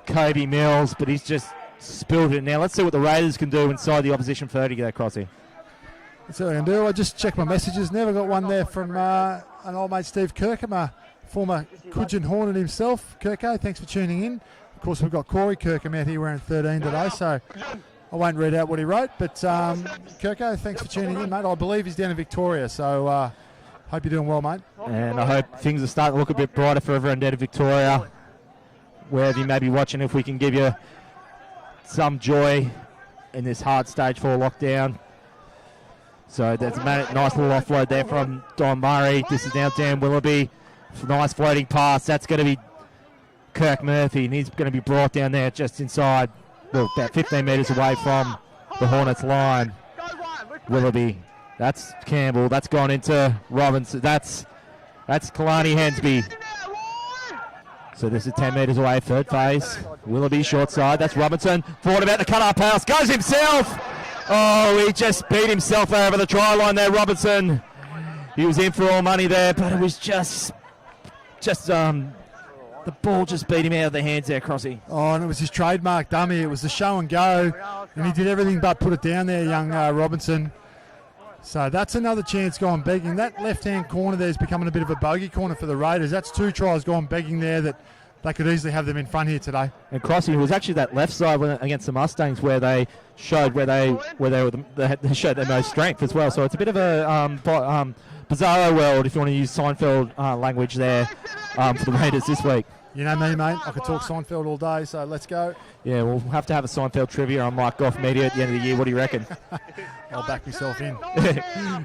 Kobe Mills, but he's just spilled it. Now let's see what the Raiders can do inside the opposition 30 there, Crossy. That's what I can do. I just checked my messages. Never got one there from an old mate, Steve Kirkham, former Cudgen Hornet himself. Kirko, thanks for tuning in. Of course, we've got Corey Kirkham out here wearing 13 today, so I won't read out what he wrote. But Kirko, thanks for tuning in, mate. I believe he's down in Victoria, so hope you're doing well, mate. And I hope things are starting to look a bit brighter for everyone down in Victoria. Wherever you may be watching, if we can give you some joy in this hard stage 4 lockdown. So there's a nice little offload there from Don Murray. This is now Dan Willoughby. Nice floating pass. That's going to be Kirk Murphy, and he's going to be brought down there just inside, well, about 15 metres away from the Hornets line. Willoughby. That's Campbell. That's gone into Robinson. That's Kalani Hensby. So this is 10 metres away, third phase. Willoughby short side. That's Robinson. Forward about the cut-up pass. Goes himself. Oh, he just beat himself over the try line there, Robinson. He was in for all money there, but it was just the ball just beat him out of the hands there, Crossy. Oh, and it was his trademark dummy. It was the show and go, and he did everything but put it down there, young Robinson. So that's another chance gone begging. That left-hand corner there is becoming a bit of a bogey corner for the Raiders. That's 2 tries gone begging there that they could easily have them in front here today. And Crossy, it was actually that left side against the Mustangs where they showed they showed their most strength as well. So it's a bit of a bizarro world, if you want to use Seinfeld language there, for the Raiders this week. You know me, mate. I could talk Seinfeld all day, so let's go. Yeah, we'll have to have a Seinfeld trivia on Mike Goff Media at the end of the year. What do you reckon? I'll back myself in.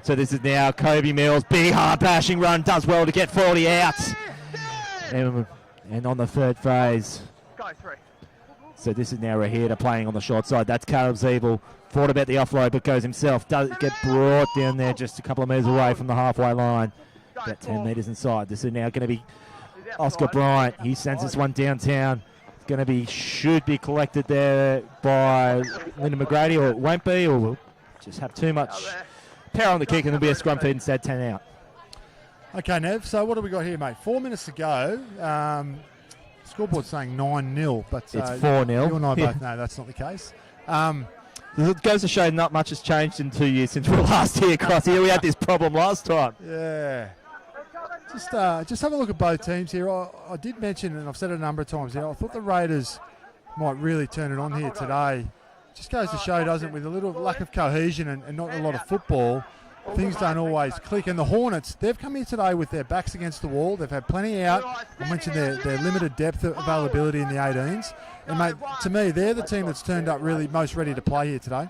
So this is now Kobe Mills. Big hard bashing run. Does well to get 40 out. And on the third phase. So this is now Rahida playing on the short side. That's Caleb Zeeble. Thought about the offload, but goes himself. Does get brought down there just a couple of metres away from the halfway line. About 10 metres inside. This is now going to be Oscar Bryant. He sends this one downtown. It's going to be, should be collected there by Lyndon McGrady, or it won't be, or we'll just have too much power on the kick and there'll be a scrum feed instead, 10 out. Okay, Nev, so what do we got here, mate? 4 minutes to go. Scoreboard's saying 9-0, but it's 4-0. You and I both know that's not the case. It goes to show not much has changed in 2 years since we were last here, Cross. Here we had this problem last time. Yeah. Just have a look at both teams here. I did mention, and I've said it a number of times here, I thought the Raiders might really turn it on here today. Just goes to show, doesn't it, with a little lack of cohesion and not a lot of football, things don't always click. And the Hornets, they've come here today with their backs against the wall. They've had plenty out. I mentioned their limited depth availability in the 18s. And, mate, to me, they're the team that's turned up really most ready to play here today.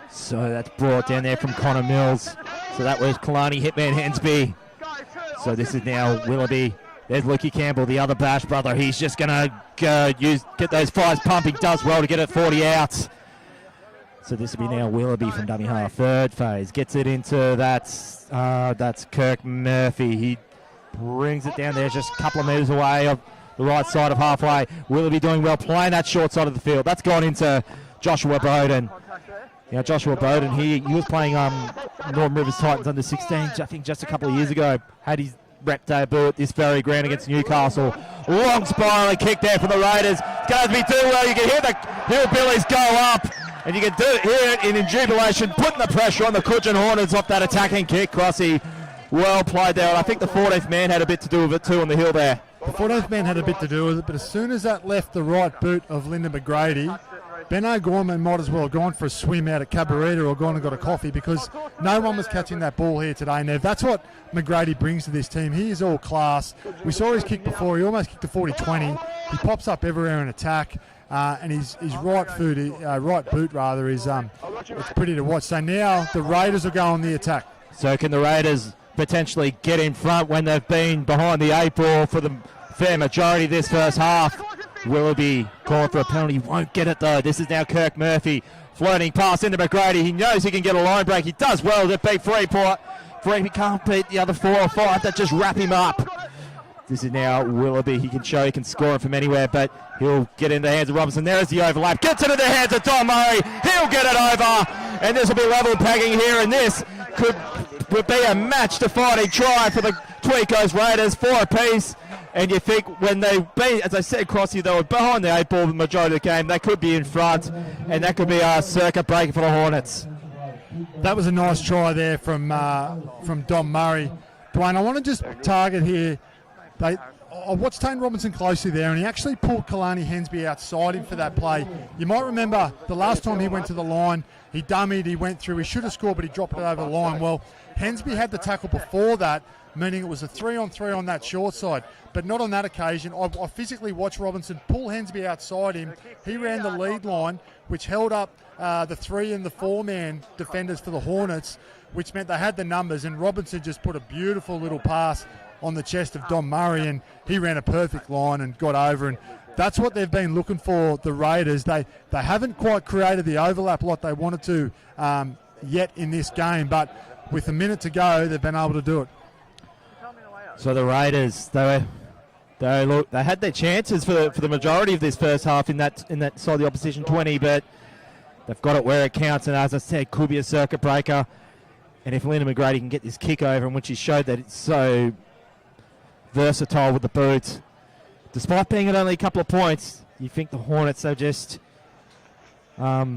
So that's brought down there from Connor Mills. So that was Kalani Hitman Hensby. So this is now Willoughby. There's Lukey Campbell, the other Bash brother. He's just going to get those fires pumping. Does well to get it 40 out. So this will be now Willoughby from dummy half. Third phase. Gets it into that's Kirk Murphy. He brings it down there just a couple of metres away of the right side of halfway. Willoughby doing well, playing that short side of the field. That's gone into Joshua Bowden. Now Joshua Bowden, he was playing Northern Rivers Titans under 16s, I think just a couple of years ago. Had his rep debut at this very ground against Newcastle. Long spiraling kick there for the Raiders. It's going to be too well. You can hear the hillbillies go up. And you can hear it in jubilation, putting the pressure on the Cudgen Hornets off that attacking kick. Crossy, well played there. And I think the 14th man had a bit to do with it too on the hill there. The 14th man had a bit to do with it, but as soon as that left the right boot of Lyndon McGrady, Ben O'Gorman might as well have gone for a swim out at Cabarita or gone and got a coffee, because no one was catching that ball here today, Nev. That's what McGrady brings to this team. He is all class. We saw his kick before. He almost kicked a 40-20. He pops up everywhere in attack. And his right boot is it's pretty to watch. So now the Raiders will go on the attack. So can the Raiders potentially get in front when they've been behind the 8 ball for the fair majority this first half? Willoughby calling for a penalty, won't get it though. This is now Kirk Murphy floating pass into McGrady. He knows he can get a line break. He does well to beat Freeport. He can't beat the other 4 or 5 that just wrap him up. This is now Willoughby. He can show he can score it from anywhere, but he'll get into the hands of Robinson. There's the overlap. Gets it into the hands of Don Murray. He'll get it over. And this will be level pegging here. And this would be a match-defining try for the Tweakos Raiders, 4 apiece. And you think when they've been, as I said, Crossy, they were behind the 8 ball the majority of the game. They could be in front, and that could be a circuit breaker for the Hornets. That was a nice try there from Dom Murray. Dwayne, I want to just target here. I watched Tane Robinson closely there, and he actually pulled Kalani Hensby outside him for that play. You might remember the last time he went to the line, he dummied, he went through, he should have scored, but he dropped it over the line. Well, Hensby had the tackle before that, meaning it was a 3-on-3 on that short side, but not on that occasion. I physically watched Robinson pull Hensby outside him. He ran the lead line, which held up the 3 and the 4-man defenders for the Hornets, which meant they had the numbers, and Robinson just put a beautiful little pass on the chest of Dom Murray, and he ran a perfect line and got over, and that's what they've been looking for, the Raiders. They haven't quite created the overlap like they wanted to yet in this game, but with a minute to go, they've been able to do it. So the Raiders, they had their chances for the majority of this first half in that side of the opposition 20, but they've got it where it counts, and as I said, could be a circuit breaker. And if Lyndon McGrady can get this kick over, in which he showed that it's so versatile with the boot, despite being at only a couple of points, you think the Hornets are just, as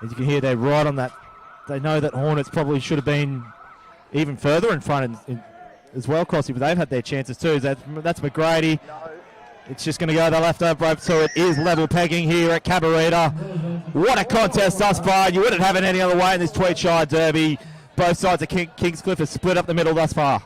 you can hear, they're right on that. They know that Hornets probably should have been even further in front as well, Crossy, but they've had their chances too. That's McGrady. It's just going to go the left over, so it is level pegging here at Cabarita. What a contest thus far. You wouldn't have it any other way in this Tweedshire Derby. Both sides of Kingscliff are split up the middle thus far.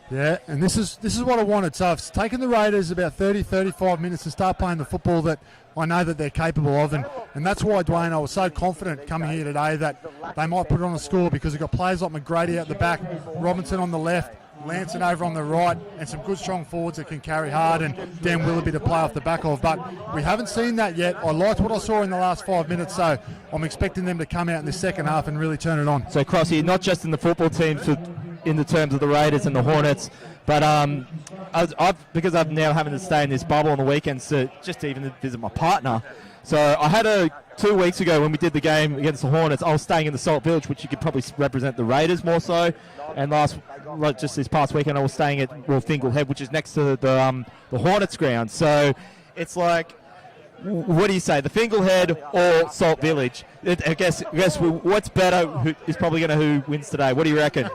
Yeah, and this is what I wanted. So it's taken the Raiders about 30-35 minutes to start playing the football that I know that they're capable of, and that's why, Dwayne, I was so confident coming here today that they might put it on a score, because they've got players like McGrady out the back, Robinson on the left, Lanson over on the right, and some good strong forwards that can carry hard, and Dan Willoughby to play off the back of. But we haven't seen that yet. I liked what I saw in the last 5 minutes, so I'm expecting them to come out in the second half and really turn it on. So, Crossy, not just in the football team, in the terms of the Raiders and the Hornets, but because I'm now having to stay in this bubble on the weekends to just even visit my partner. So I had 2 weeks ago when we did the game against the Hornets, I was staying in the Salt Village, which you could probably represent the Raiders more so. And just this past weekend, I was staying at Fingal Head, which is next to the Hornets ground. So it's like, what do you say, the Fingal Head or Salt Village? I guess what's better is probably going to who wins today. What do you reckon?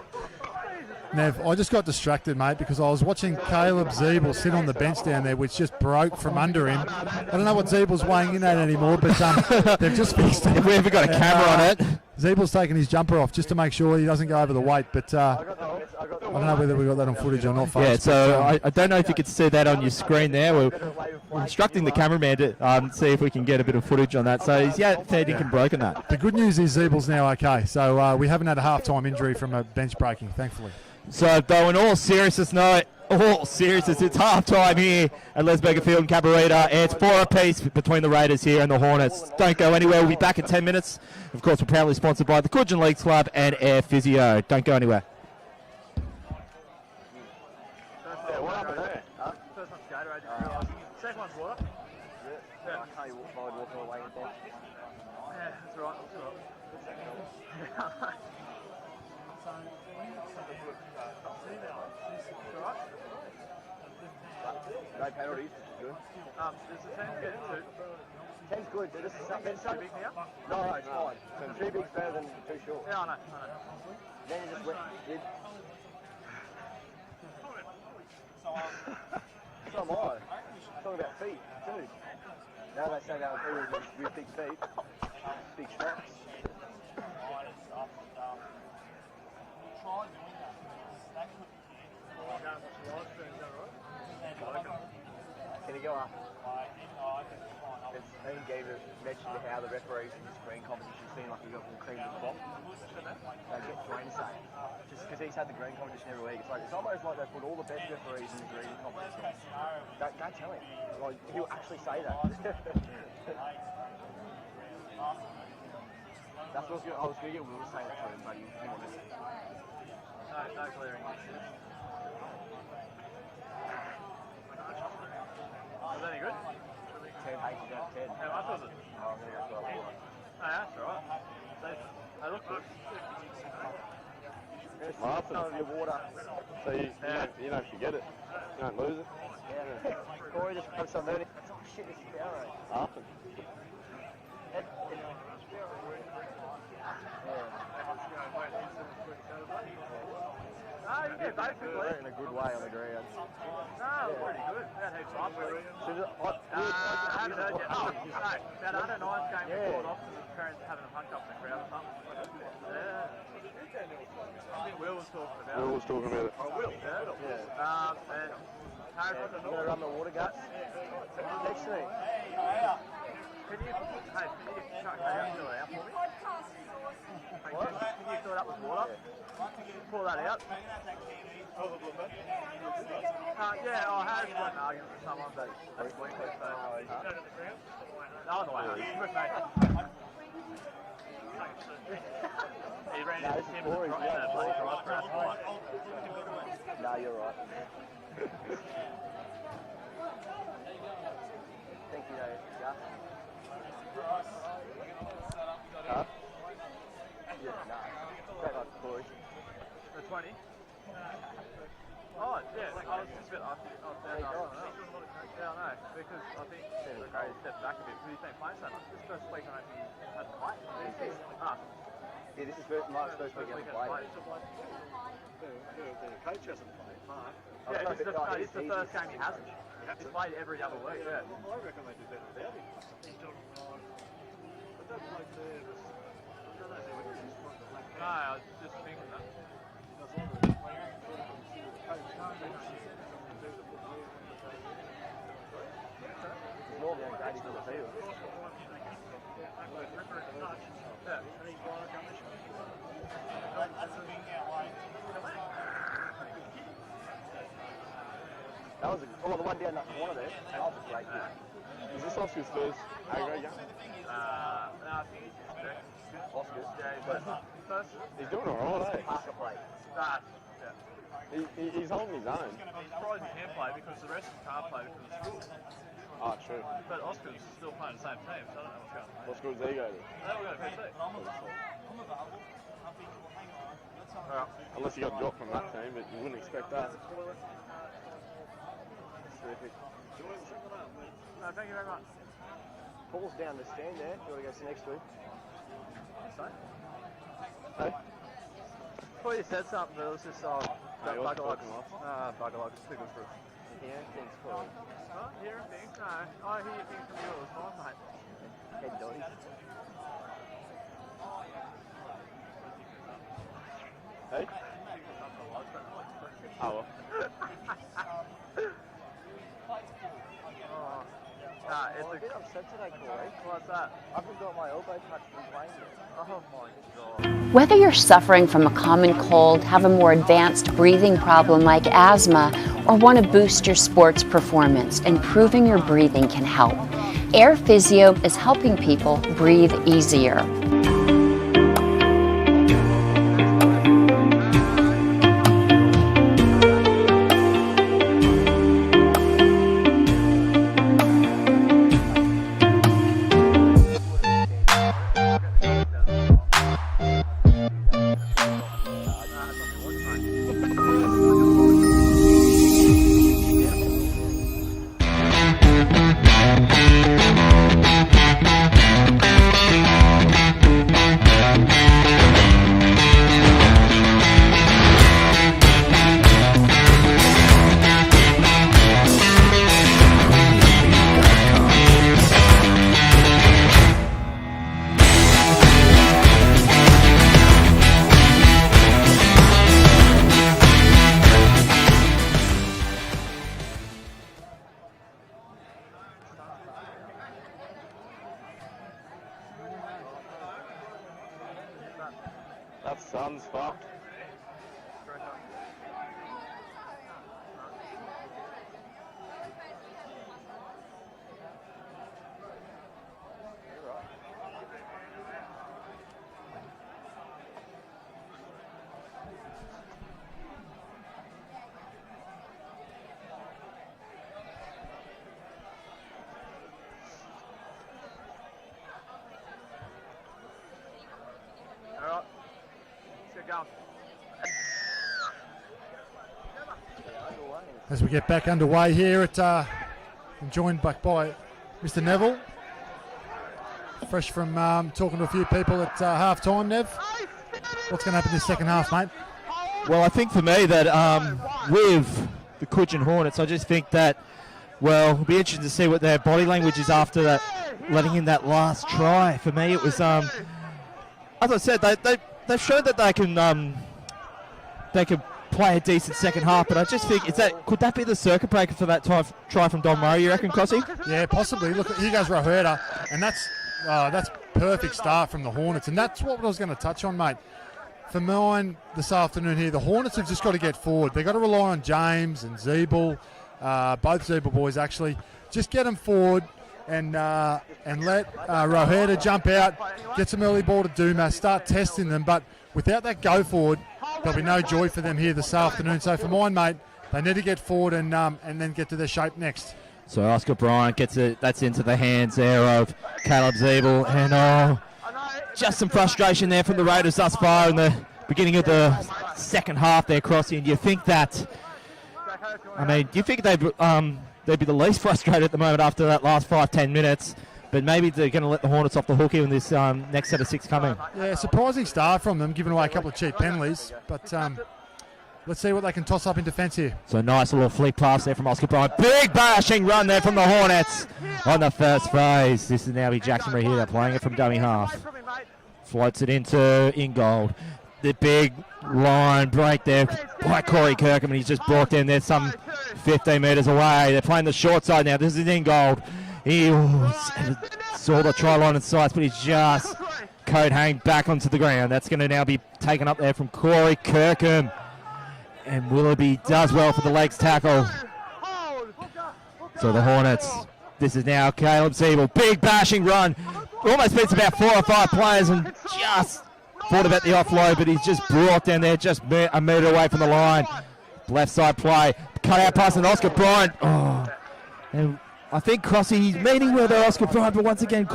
Nev, I just got distracted, mate, because I was watching Caleb Zeeble sit on the bench down there, which just broke from under him. I don't know what Zeeble's weighing in at anymore, but they've just fixed it. If we ever got a camera on it. Zeeble's taking his jumper off just to make sure he doesn't go over the weight, but I don't know whether we got that on footage or not, folks. Yeah, so I don't know if you could see that on your screen there. We're instructing the cameraman to see if we can get a bit of footage on that. So he's fair dinkum broken that. The good news is Zeeble's now okay, so we haven't had a half-time injury from a bench breaking, thankfully. So, though, in all seriousness, it's half-time here at Lesberger Field in Cabarita. It's 4 apiece between the Raiders here and the Hornets. Don't go anywhere. We'll be back in 10 minutes. Of course, we're proudly sponsored by the Cudgen Leagues Club and Air Physio. Don't go anywhere. What happened there? First one's Gatorade, didn't realise. Second one's water. Yeah. I can't walking away with that. Yeah, that's right. No penalties, good. Does the team get 2? 10's good. This is too big now? No, it's fine. 2 big's better than 2 short. Yeah, I know. Then you just wet. So am I. Talking about feet, too. Now they say that people with big feet, big straps. Can you go up? Ian gave a mention to how the referees in this green competition seem like you got them cream to the bottom. They get Dwayne saying, just because he's had the green competition every week, it's almost like they put all the best referees in the green competition. Don't tell him. Like, he'll actually say that. That's what I was going to get Will to say that to him, but he wanted it. No clearing. Was that any good? 10 pages out of 10. How much was it? Oh, I'm going to go 12. Oh, that's alright. They look good. Awesome. Your water. So you don't forget it. You don't lose it. Yeah. Corey just put some learning. Oh shit, it's Sparrow. Awesome. in a good way on the ground. No, pretty good. We had heaps last week. I haven't heard yet. Oh, no. That under 9s game we called off because his parents having a punch up in the crowd or something. Yeah. I think Will was talking about it. Will was talking about it. Oh, Will? Yeah. And Harry, I'm going to run the water guts. Next thing. can you chuck that out, fill it out for me? Thank you. Can you fill it up with water? Pour that out. Yeah, Harry's got an argument with someone, but that's weekly, so... No, on the way home. With me. He ran into him and the bloody drive for us. No, you're right. Thank you, Gus. Huh? Yeah, no. Great night, Corey. The 20? Oh, yeah, I was just a bit after I was down yeah, I know, because I think the grade stepped back a bit because he's been playing so much. This first week I don't think he hasn't played. Yeah, this is Mark's first week he hasn't played. The coach hasn't played, Mark. Yeah, this is the first game he hasn't. He's played every other week, yeah. I reckon they did better without him. But that bloke there was... I don't know if he went to his front of the black. No, I was just thinking that. Normally on Grady for the field. Yeah. That was the one down that corner there. That was a great kick. Is this Oscar's first aggro game? No, I think he's just second. Oscar's. Yeah, first. He's doing alright, eh? Parker play. That. He's holding his own. I'm surprised he can play because the rest of them can't play because of school. Oh, true. But Oscar's still playing the same team, so I don't know what's going on. What school's he go to? They'll go to PC. Alright. Unless he got dropped from that team, but you wouldn't expect that. Terrific. No, thank you very much. Paul's down the stand there. You want to go sit next to him? Hey? Before you said something, but it was just Hey, what's bugger talking off? bugger luck. It's too good for us. Yeah, thanks, Corey. Huh? Hearing things? No. I hear things from you all the time, mate. Head dotty. Hey? Oh, well. It's a bit upset today, Corey. What's that? I haven't got my elbow touched from playing yet. Oh my God. Whether you're suffering from a common cold, have a more advanced breathing problem like asthma, or want to boost your sports performance, improving your breathing can help. Air Physio is helping people breathe easier. That sun's fucked. Alright. Let's get going. As we get back underway here at, I'm joined back by Mr. Neville. Fresh from talking to a few people at half time, Nev. What's going to happen this second half, mate? Well, I think for me that with the Cudgen Hornets, I just think that, well, it'll be interesting to see what their body language is after that, letting in that last try. For me, it was, as I said, they've shown that they can play a decent second half, but I just think, could that be the circuit breaker for that try from Don Murray, you reckon, Crossy? Yeah, possibly. Look, here goes Roherda, and that's perfect start from the Hornets, and that's what I was going to touch on, mate. For mine this afternoon here, the Hornets have just got to get forward. They've got to rely on James and Zeeble, both Zeeble boys actually. Just get them forward and let Roherda jump out, get some early ball to Dumas, start testing them. But without that go forward, there'll be no joy for them here this afternoon. So for mine, mate, they need to get forward and then get to their shape next. So Oscar Bryant gets it. That's into the hands there of Caleb Zeeble, and just some frustration there from the Raiders thus far in the beginning of the second half there, Crossy. And you think that, do you think they'd be the least frustrated at the moment after that last 5-10 minutes? But maybe they're going to let the Hornets off the hook here in this next set of 6 coming. Yeah, surprising start from them, giving away a couple of cheap penalties. But let's see what they can toss up in defence here. So nice little flick pass there from Oscar Bryant. Big bashing run there from the Hornets on the first phase. This is now be Jackson Rahita playing it from dummy half. Floats it into Ingold. The big line break there by Corey Kirkham, and he's just brought in there some 15 metres away. They're playing the short side now. This is Ingold. He saw the try line in sights, but he's just coat hanged back onto the ground. That's going to now be taken up there from Corey Kirkham. And Willoughby does well for the legs tackle. So the Hornets, this is now Caleb Zeeble. Big bashing run. Almost beats about 4 or 5 players and just thought about the offload, but he's just brought down there just a metre away from the line. Left side play. Cut out pass and Oscar Bryant. And I think Crossy, he's meeting with Oscar Bryant, but once again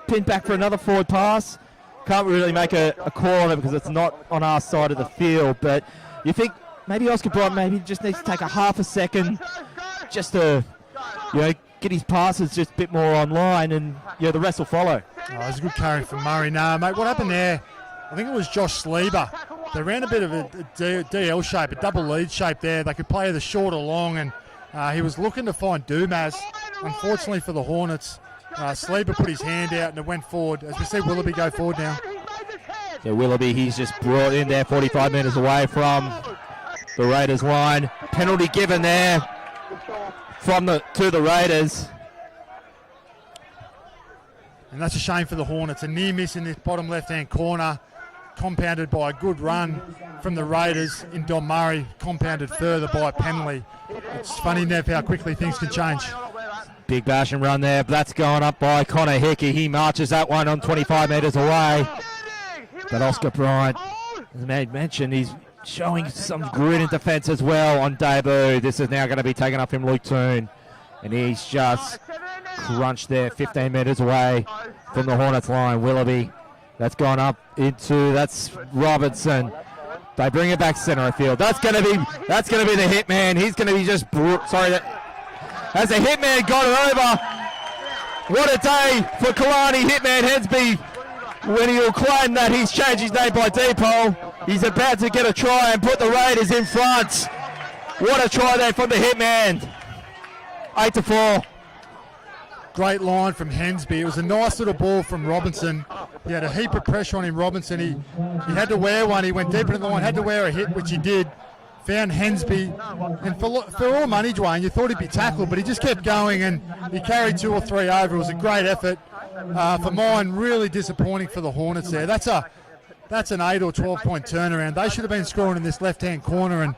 pinned back for another forward pass. Can't really make a call on it because it's not on our side of the field, but you think maybe Oscar Bryant maybe just needs to take a half a second just to, get his passes just a bit more online, and the rest will follow. Oh, it was a good carry from Murray. No, mate, what happened there? I think it was Josh Sleeber. They ran a bit of a DL shape, a double lead shape there. They could play the short or long, and he was looking to find Dumas. Unfortunately for the Hornets, Sleeber put his hand out and it went forward. As we see Willoughby go forward now. So Willoughby, he's just brought in there 45 metres away from the Raiders line. Penalty given there to the Raiders. And that's a shame for the Hornets. A near miss in this bottom left-hand corner, compounded by a good run from the Raiders in Don Murray, compounded further by a penalty. It's funny, Nev, how quickly things can change. Big bash and run there. That's going up by Connor Hickey. He marches that one on 25 metres away. But Oscar Bryant, as I mentioned, he's showing some grit in defence as well on debut. This is now going to be taken up from Luke Toon. And he's just crunched there 15 metres away from the Hornets line. Willoughby, that's gone up that's Robertson. They bring it back centre of field. That's going to be the hit man. He's going to be just as a hitman got it over. What a day for Kalani Hitman Hensby when he'll claim that he's changed his name by Depot. He's about to get a try and put the Raiders in front. What a try there from the hitman. 8-4. Great line from Hensby. It was a nice little ball from Robinson. He had a heap of pressure on him, Robinson. He had to wear one. He went deep into the line, had to wear a hit, which he did. Found Hensby. And for all money, Dwayne, you thought he'd be tackled, but he just kept going and he carried 2 or 3 over. It was a great effort. For mine, really disappointing for the Hornets there. That's an 8 or 12 point turnaround. They should have been scoring in this left-hand corner, and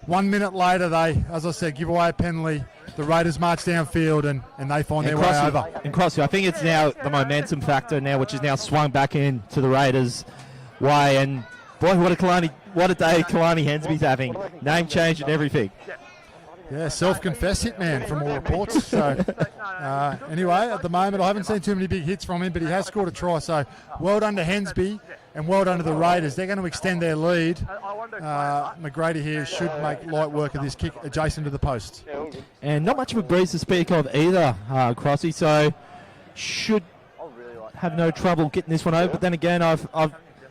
1 minute later they, as I said, give away a penalty. The Raiders march downfield and they find their way over. And Crossy, I think it's now the momentum factor now, which is now swung back into the Raiders' way. And boy, what a day Kalani Hensby's having. Name change and everything. Yeah, self-confessed hitman from all reports. So anyway, at the moment I haven't seen too many big hits from him, but he has scored a try. So well done to Hensby and well done to the Raiders. They're going to extend their lead. McGrady here should make light work of this kick adjacent to the post. And not much of a breeze to speak of either, Crossy. So should have no trouble getting this one over. But then again, I've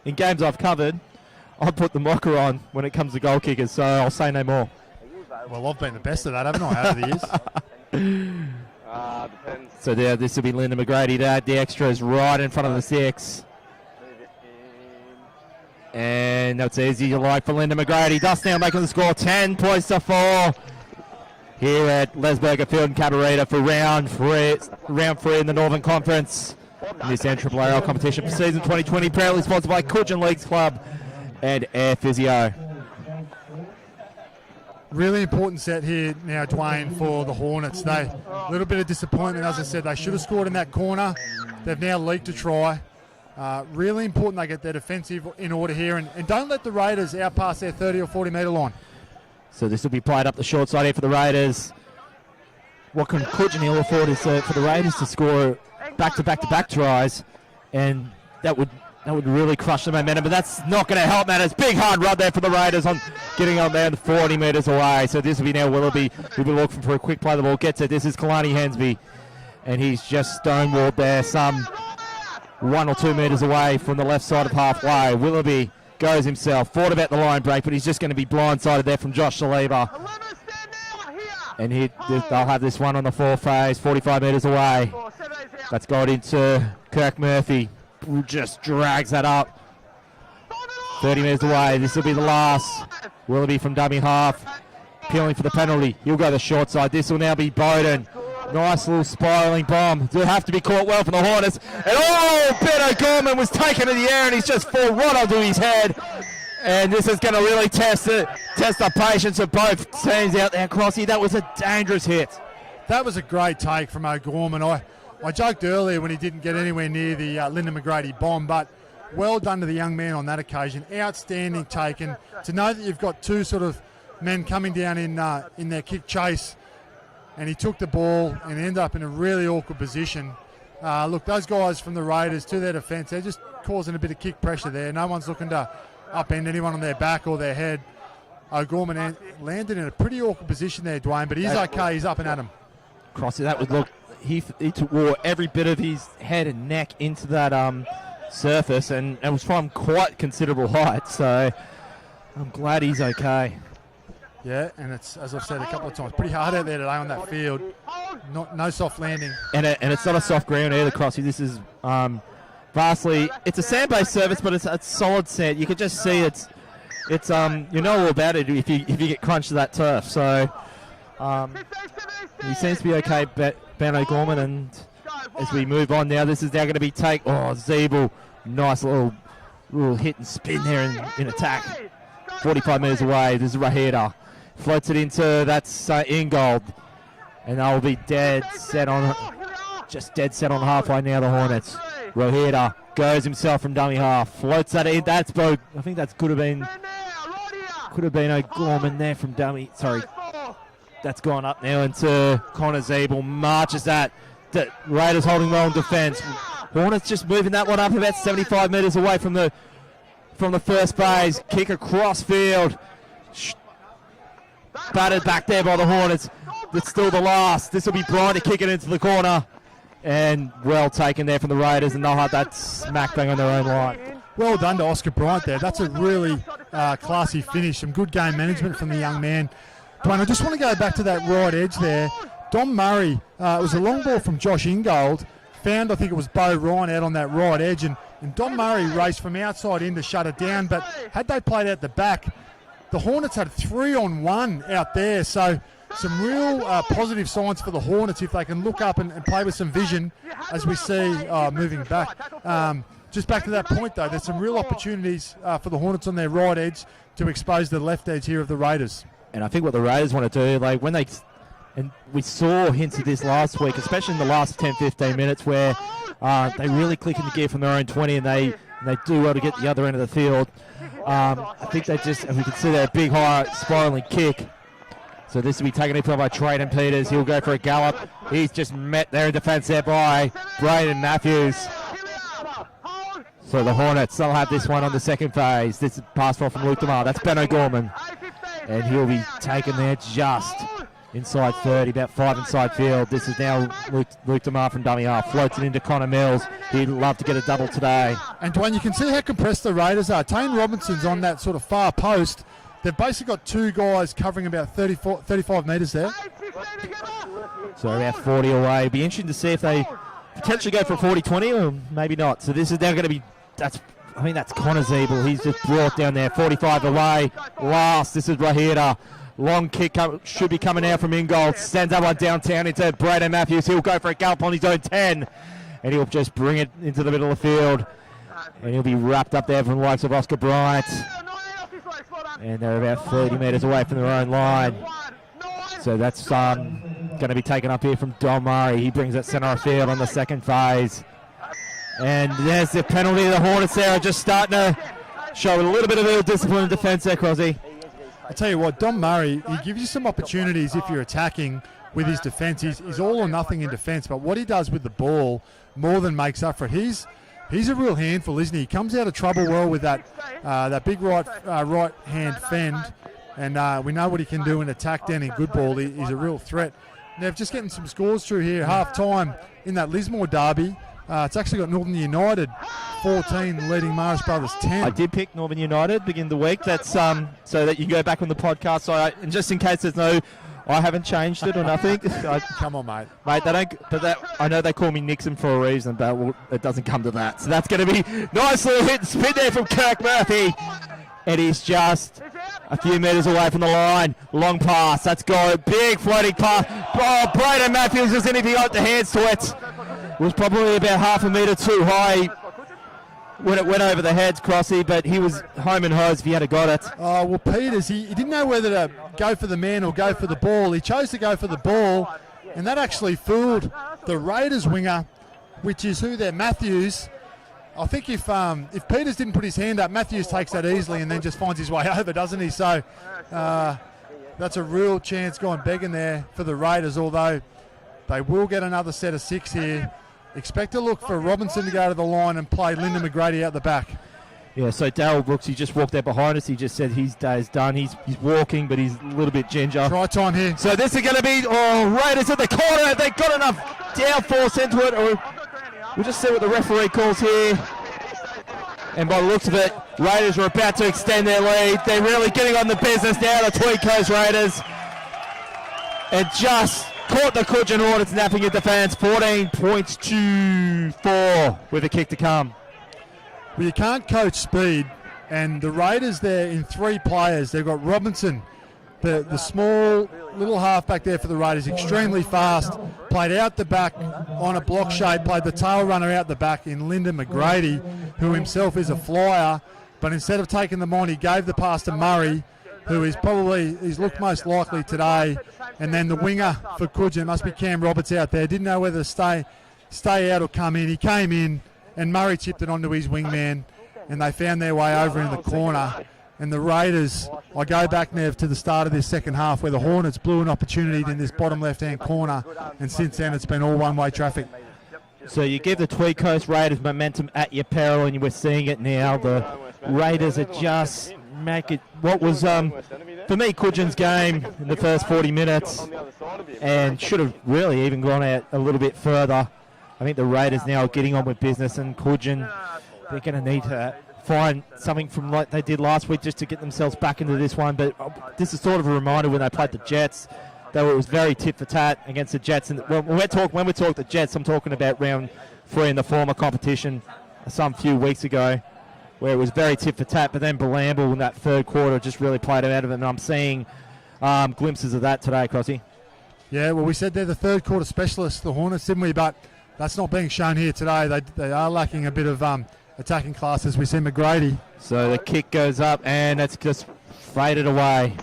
in games I've covered, I put the mocker on when it comes to goal kickers, so I'll say no more. Well, I've been the best of that, haven't I, over the years? Depends. So there, this will be Lyndon McGrady. The extra is right in front of the 6. And that's easy to like for Lyndon McGrady. Dust now making the score 10 points to 4 here at Lesberger Field in Cabarita for round three in the Northern Conference in this NRRRL competition for season 2020, proudly sponsored by Cudgen Leagues Club and Air Physio. Really important set here now, Dwayne, for the Hornets. A little bit of disappointment, as I said. They should have scored in that corner. They've now leaked a try. Really important they get their defensive in order here, and don't let the Raiders out past their 30 or 40 metre line. So this will be played up the short side here for the Raiders. What can Cudgen Hill afford is for the Raiders to score back-to-back tries, and that would really crush the momentum, but that's not going to help matters. Big hard run there for the Raiders on getting on there 40 metres away. So this will be now Willoughby. We've been looking for a quick play. The ball gets it. This is Kalani Hensby, and he's just stonewalled there some 1 or 2 metres away from the left side of halfway. Willoughby goes himself. Thought about the line break, but he's just going to be blindsided there from Josh Saliba. And they'll have this one on the 4 phase, 45 metres away. That's got into Kirk Murphy, who just drags that up. 30 metres away. This will be the last. Willoughby from dummy half, peeling for the penalty. He'll go the short side. This will now be Bowden. Nice little spiralling bomb. They'll have to be caught well for the Hornets. And Ben O'Gorman was taken to the air, and he's just fallen right onto his head. And this is going to really test the patience of both teams out there. Crossy, that was a dangerous hit. That was a great take from O'Gorman. I joked earlier when he didn't get anywhere near the Lyndon McGrady bomb, but well done to the young man on that occasion. Outstanding take, and to know that you've got two sort of men coming down in their kick chase, and he took the ball and ended up in a really awkward position. Look, those guys from the Raiders, to their defence, they're just causing a bit of kick pressure there. No one's looking to upend anyone on their back or their head. O'Gorman landed in a pretty awkward position there, Dwayne, but he's okay. He's up and at him. Crossy, that would look. He wore every bit of his head and neck into that surface, and it was from quite considerable height. So I'm glad he's okay. Yeah, and it's, as I've said a couple of times, pretty hard out there today on that field. No soft landing. And it's not a soft ground either, Crossy. This is vastly. It's a sand-based surface, but it's solid sand. You can just see it's you know all about it if you get crunched to that turf. So he seems to be okay, Ben O'Gorman. And as we move on now, this is now going to be Zeeble. Nice little hit and spin there in attack. 45 metres away. This is Rahida. Floats it into, that's Ingold. And they'll be dead set on halfway now, the Hornets. Rahida goes himself from dummy half. Floats that in. I think that could have been O'Gorman there from dummy. Sorry. That's gone up now into Connor Zeeble. Marches that. The Raiders holding well in defence. Hornets just moving that one up about 75 metres away from the first phase. Kick across field. Battered back there by the Hornets. It's still the last. This will be Brian to kick it into the corner. And well taken there from the Raiders, and they'll have that smack bang on their own line. Well done to Oscar Bryant there. That's a really classy finish. Some good game management from the young man. Dwayne, I just want to go back to that right edge there. Dom Murray, it was a long ball from Josh Ingold. Found, I think it was Bo Ryan out on that right edge, and Dom Murray raced from outside in to shut it down. But had they played out the back, the Hornets had 3-on-1 out there. So some real positive signs for the Hornets if they can look up and play with some vision as we see moving back. Just back to that point, though, there's some real opportunities for the Hornets on their right edge to expose the left edge here of the Raiders. And I think what the Raiders want to do, like and we saw hints of this last week, especially in the last 10-15 minutes where they really click into gear from their own 20 and they do well to get the other end of the field. I think they just, as we can see there, big high spiraling kick. So this will be taken in by Trayden Peters. He'll go for a gallop. He's just met there in defence there by Braden Matthews. So the Hornets, they'll have this one on the second phase. This is pass ball from Luke DeMar. That's Ben O'Gorman. And he'll be taken there just inside 30, about 5 inside field. This is now Luke DeMar from dummy half. Floats it into Connor Mills. He'd love to get a double today. And Dwayne, you can see how compressed the Raiders are. Tane Robinson's on that sort of far post. They've basically got two guys covering about 35 metres there. So about 40 away. It'd be interesting to see if they potentially go for a 40-20 or maybe not. So this is now going to be, I think that's Connor Zeeble. He's just brought down there, 45 away. Last, this is Rahida. Long kick should be coming out from Ingold. Sends that one downtown into Braden Matthews. He'll go for a gallop on his own 10. And he'll just bring it into the middle of the field. And he'll be wrapped up there from the likes of Oscar Bryant. And they're about 30 metres away from their own line. So that's going to be taken up here from Dom Murray. He brings it centre of field on the second phase. And there's the penalty. The Hornets there are just starting to show a little bit of ill discipline in defence there, Crosby. I tell you what, Dom Murray, he gives you some opportunities if you're attacking with his defence. He's all or nothing in defence, but what he does with the ball more than makes up for it. He's a real handful, isn't he? He comes out of trouble well with that big right hand fend, and we know what he can do in attack down in good ball. He's a real threat. Now, just getting some scores through here, half-time in that Lismore derby. It's actually got Northern United 14 leading Marist Brothers 10. I did pick Northern United begin of the week. That's so that you can go back on the podcast. So and just in case there's no, I haven't changed it or nothing. Come on, mate. Mate, they don't. But I know they call me Nixon for a reason, but it doesn't come to that. So that's going to be nice little hit and spin there from Kirk Murphy. It is just a few metres away from the line. Long pass. Let's go. Big floating pass. Oh, Braden Matthews is anything like the hands to it. Was probably about half a metre too high when it went over the heads, Crossy, but he was home and hose if he had got it. Oh, well, Peters, he didn't know whether to go for the man or go for the ball. He chose to go for the ball, and that actually fooled the Raiders winger, which is who they're, Matthews. I think if Peters didn't put his hand up, Matthews takes that easily and then just finds his way over, doesn't he? So that's a real chance going begging there for the Raiders, although they will get another set of 6 here. Expect to look for Robinson to go to the line and play Lyndon McGrady out the back. Yeah, so Darryl Brooks, he just walked out behind us. He just said his day's done. He's walking, but he's a little bit ginger. Try time here. So this is going to be, Raiders at the corner. They got enough downforce into it. Or we'll just see what the referee calls here. And by the looks of it, Raiders are about to extend their lead. They're really getting on the business now, the Tweed Coast Raiders. And just caught the Cudgen Hornets napping at defence, 14 points to 4 with a kick to come. Well, you can't coach speed, and the Raiders there in 3 players. They've got Robinson, the small little halfback there for the Raiders, extremely fast, played out the back on a block shape, played the tail runner out the back in Lyndon McGrady, who himself is a flyer, but instead of taking them on, he gave the pass to Murray, who is he's looked most likely today. And then the winger for Cudgen, must be Cam Roberts out there, didn't know whether to stay out or come in. He came in and Murray tipped it onto his wingman and they found their way over in the corner. And the Raiders, I go back now to the start of this second half where the Hornets blew an opportunity in this bottom left-hand corner, and since then it's been all one-way traffic. So you give the Tweed Coast Raiders momentum at your peril, and we're seeing it now. The Raiders are just make it what was for me Cudgen's game in the first 40 minutes, and should have really even gone out a little bit further. I think the Raiders now are getting on with business, and Cudgen, they're going to need to find something from like they did last week just to get themselves back into this one. But this is sort of a reminder when they played the Jets. It was very tit for tat against the Jets. And when we talk the Jets, I'm talking about round 3 in the former competition some few weeks ago, where it was very tit for tat. But then Belamble in that third quarter just really played it out of it. And I'm seeing glimpses of that today, Crossy. Yeah, well, we said they're the third quarter specialists, the Hornets, didn't we? But that's not being shown here today. They are lacking a bit of attacking class, as we see McGrady. So the kick goes up and it's just faded away.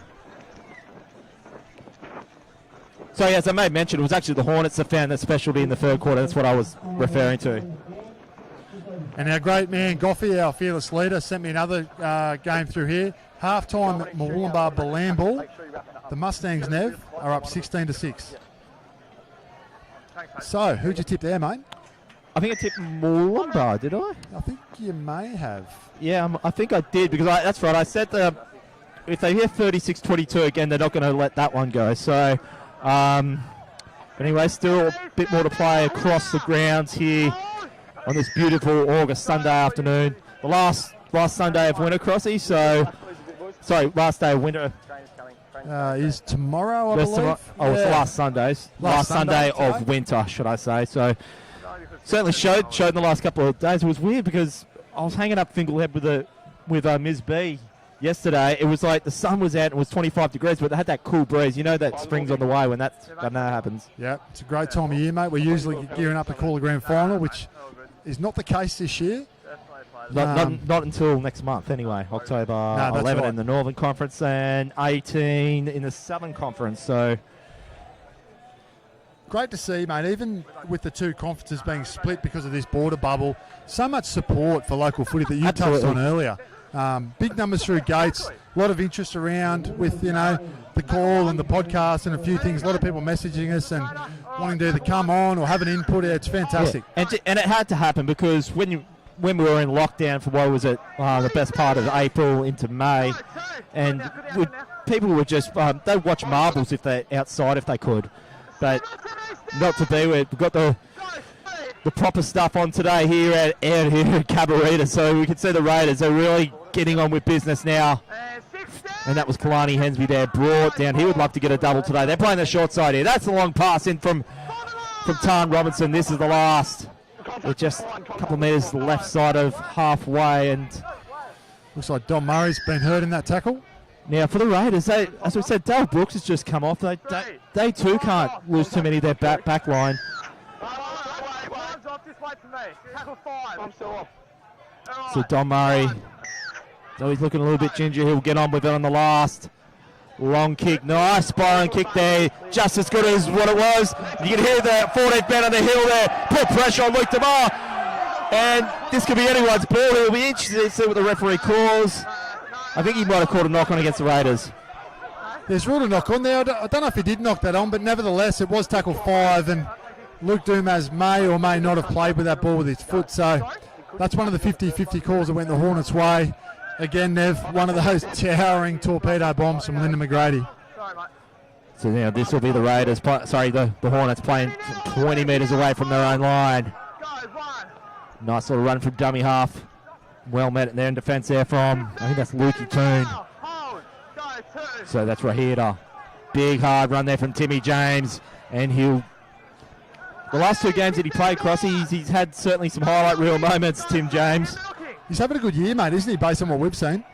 So as I may mention, it was actually the Hornets that found that specialty in the third quarter. That's what I was referring to. And our great man Goffey, our fearless leader, sent me another game through here. Half-time at Mawullumbar Belamble. The Mustangs, Nev, are up 16-6. So, who'd you tip there, mate? I think I tipped Mawullumbar, did I? I think you may have. Yeah, I think I did, because that's right. I said if they hear 36-22 again, they're not going to let that one go. So But anyway, still a bit more to play across the grounds here on this beautiful August Sunday afternoon. The last Sunday of winter, Crossy. Last day of winter. Is tomorrow, I believe. It's the last Sundays. Last Sunday of winter, should I say. So certainly showed in the last couple of days. It was weird because I was hanging up Finglehead with Ms. B yesterday. It was like the sun was out and it was 25 degrees, but they had that cool breeze. You know that spring's on the way when that happens. Yeah, it's a great time of year, mate. We're usually gearing up to call the grand final, which is not the case this year. Not until next month, anyway. October 11 right. in the Northern Conference and 18 in the Southern Conference. So great to see, mate. Even with the two conferences being split because of this border bubble, so much support for local footy that you touched on earlier. Big numbers through gates. A lot of interest around with the call and the podcast and a few things. A lot of people messaging us and wanting to either come on or have an input. It's fantastic. Yeah. And it had to happen because when we were in lockdown for what was it, the best part of April into May, and people were just they'd watch marbles if they outside if they could, but not to be. We've got the proper stuff on today here at Cabarita, so we can see the Raiders are really getting on with business now. And that was Kalani Hensby there, brought down. He would love to get a double today. They're playing the short side here. That's the long pass in from Tarn Robinson. This is the last. With just a couple of metres left side of halfway, and looks like Don Murray's been hurt in that tackle. Now for the Raiders, as we said, Dale Brooks has just come off. They too can't lose too many of their back line. So Don Murray, so he's looking a little bit ginger. He'll get on with it on the last. Long kick, nice spiraling kick there, just as good as what it was. You can hear the 14th man on the hill there, put pressure on Luke DeMar, and this could be anyone's ball. It'll be interesting to see what the referee calls. I think he might have called a knock on against the Raiders. There's ruled a knock on there. I don't know if he did knock that on, but nevertheless it was tackle 5, and Luke Dumas may or may not have played with that ball with his foot, so that's one of the 50-50 calls that went the Hornets' way. Again, Nev, one of those towering torpedo bombs from Lyndon McGrady. So now this will be the Raiders, the Hornets playing 20 metres away from their own line. Nice little run from dummy half. Well met there in defence there from, I think that's Lukey Toon. So that's Rahida. Big hard run there from Timmy James. And the last two games that he played, Crossy, he's had certainly some highlight reel moments, Tim James. He's having a good year, mate, isn't he, based on what we've seen?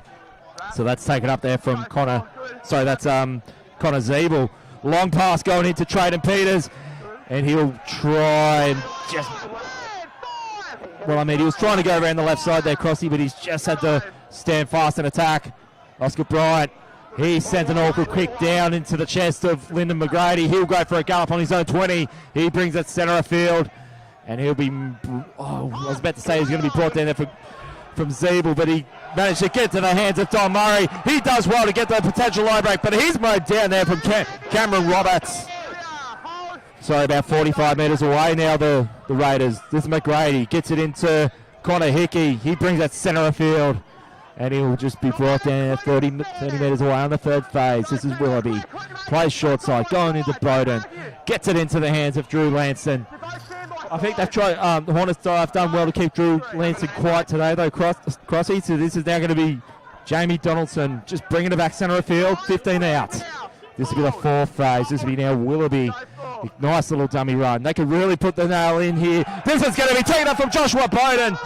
So that's taken up there from Connor. Sorry, that's Connor Zeeble. Long pass going into Trayden Peters. And he'll try and just... Well, I mean, he was trying to go around the left side there, Crossy, but he's just had to stand fast and attack. Oscar Bryant, he sent an awkward kick down into the chest of Lyndon McGrady. He'll go for a gallop on his own 20. He brings it centre of field. And he'll be... Oh, I was about to say he's going to be brought down there from Zeeble, but he managed to get to the hands of Don Murray. He does well to get the potential line break, but he's mowed down there from Cameron Roberts. So about 45 metres away now, the Raiders. This is McGrady, gets it into Connor Hickey. He brings that centre of field, and he'll just be brought down 30 metres away on the third phase. This is Willoughby. Plays short side, going into Bowden. Gets it into the hands of Drew Lanston. I think they've tried, the Hornets have done well to keep Drew Lanston quiet today, though, Crossy. So this is now going to be Jamie Donaldson just bringing it back centre of field, 15 out. This will be the fourth phase. This will be now Willoughby. Nice little dummy run. They could really put the nail in here. This is going to be taken up from Joshua Bowden.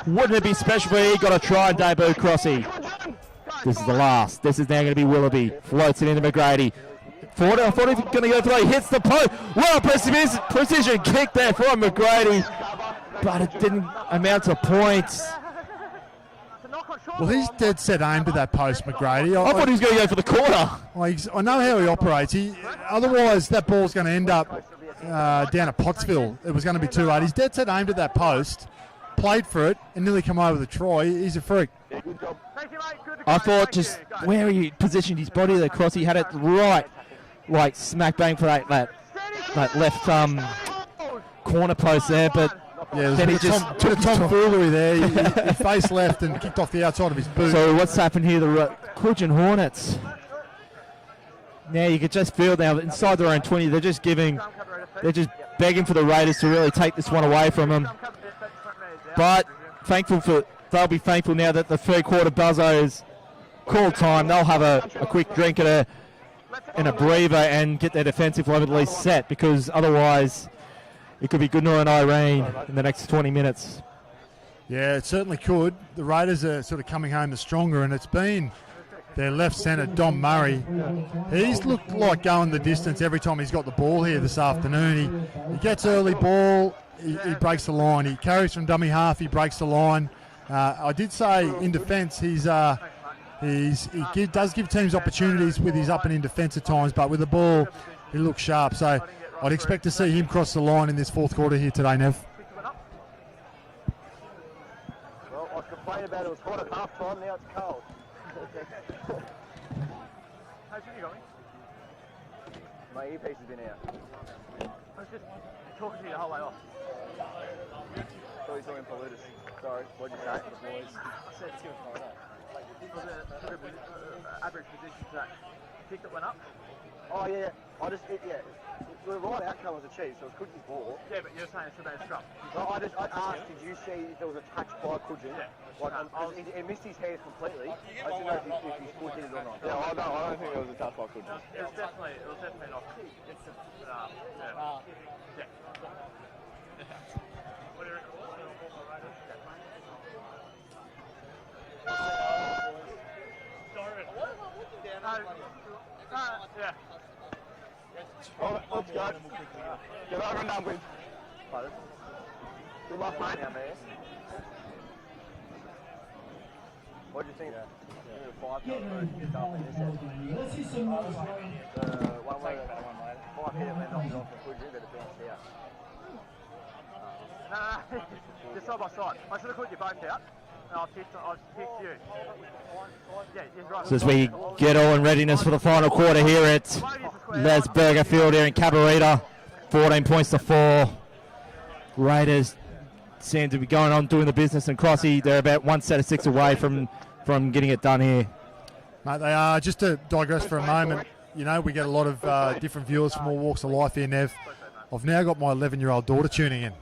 Wouldn't it be special if he got a try and debut, Crossy? This is the last. This is now going to be Willoughby. Floats it into McGrady. I thought he was going to go through. He hits the post. Well, precision kick there from McGrady, but it didn't amount to points. Well, he's dead set aimed at that post, McGrady. I thought he was going to go for the corner. Well, I know how he operates. Otherwise, that ball's going to end up down at Pottsville. It was going to be too late. He's dead set aimed at that post, played for it, and nearly come over the try. He's a freak. I thought just where he positioned his body there, Cross, he had it right, like smack bang for that left corner post there, but yeah, then he just took a tomfoolery there. He faced left and kicked off the outside of his boot. So what's happened here? The Cudgen Hornets now you could just feel now inside their own 20, they're just begging for the Raiders to really take this one away from them. But they'll be thankful now that the third quarter buzzer is called time. They'll have a quick drink and a breather and get their defensive line at least set, because otherwise it could be Goodnoy and Irene in the next 20 minutes. Yeah, it certainly could. The Raiders are sort of coming home the stronger, and it's been their left centre, Dom Murray. He's looked like going the distance every time he's got the ball here this afternoon. He gets early ball, he breaks the line. He carries from dummy half, he breaks the line. I did say in defence he does give teams opportunities with his up and in defence at times, but with the ball he looks sharp. So I'd expect to see him cross the line in this fourth quarter here today, Nev. Well, I was complaining about it was hot at half time, now it's cold. How's you going? My earpiece has been out. I was just talking to you the whole way off. So he's talking Paludas. Sorry, what'd you say? Boys. I said to him, was it average position to that kick that went up? Oh yeah, the right outcome was achieved, so it was Cudgen's ball. Yeah, but you're saying it's about a scrum. No, I asked, did you see if there was a touch by Cudgen? Yeah. He missed his hands completely. I didn't know if his foot hit it or not. Yeah, I don't think there was a touch by Cudgen. It was definitely not. It's yeah. What do you reckon? Yeah. All right, let's go. Get over and done with. Pardon? Good luck, mate. What do you think? 5 Let's see some more. One way. 5 hit it, went off for Cudgen, but it bounced out. Just side by side. I should have put you both out. I've picked you. Yeah, you're right. So as we get all in readiness for the final quarter here at Lesberger Field here in Cabarita, 14 points to 4. Raiders seem to be going on doing the business, and Crossy, they're about one set of 6 away from getting it done here. Mate, they are. Just to digress for a moment, you know, we get a lot of different viewers from all walks of life here, Nev. I've now got my 11-year-old daughter tuning in.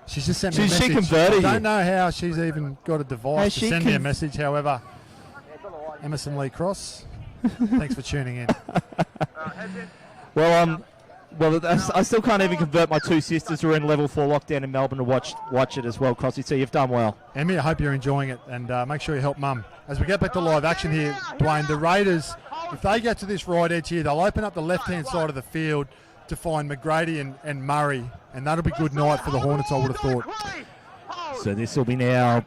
She's just sent me a message. She converted I don't know how she's even got a device to send me a message. However, Emerson Lee Cross, thanks for tuning in. Well, I still can't even convert my 2 sisters who are in level 4 lockdown in Melbourne to watch it as well, Crossy. So you've done well. Emmy, I hope you're enjoying it, and make sure you help Mum. As we get back to live action here, Dwayne, the Raiders, if they get to this right edge here, they'll open up the left-hand side of the field to find McGrady and Murray, and that'll be good night for the Hornets, I would have thought. So this will be now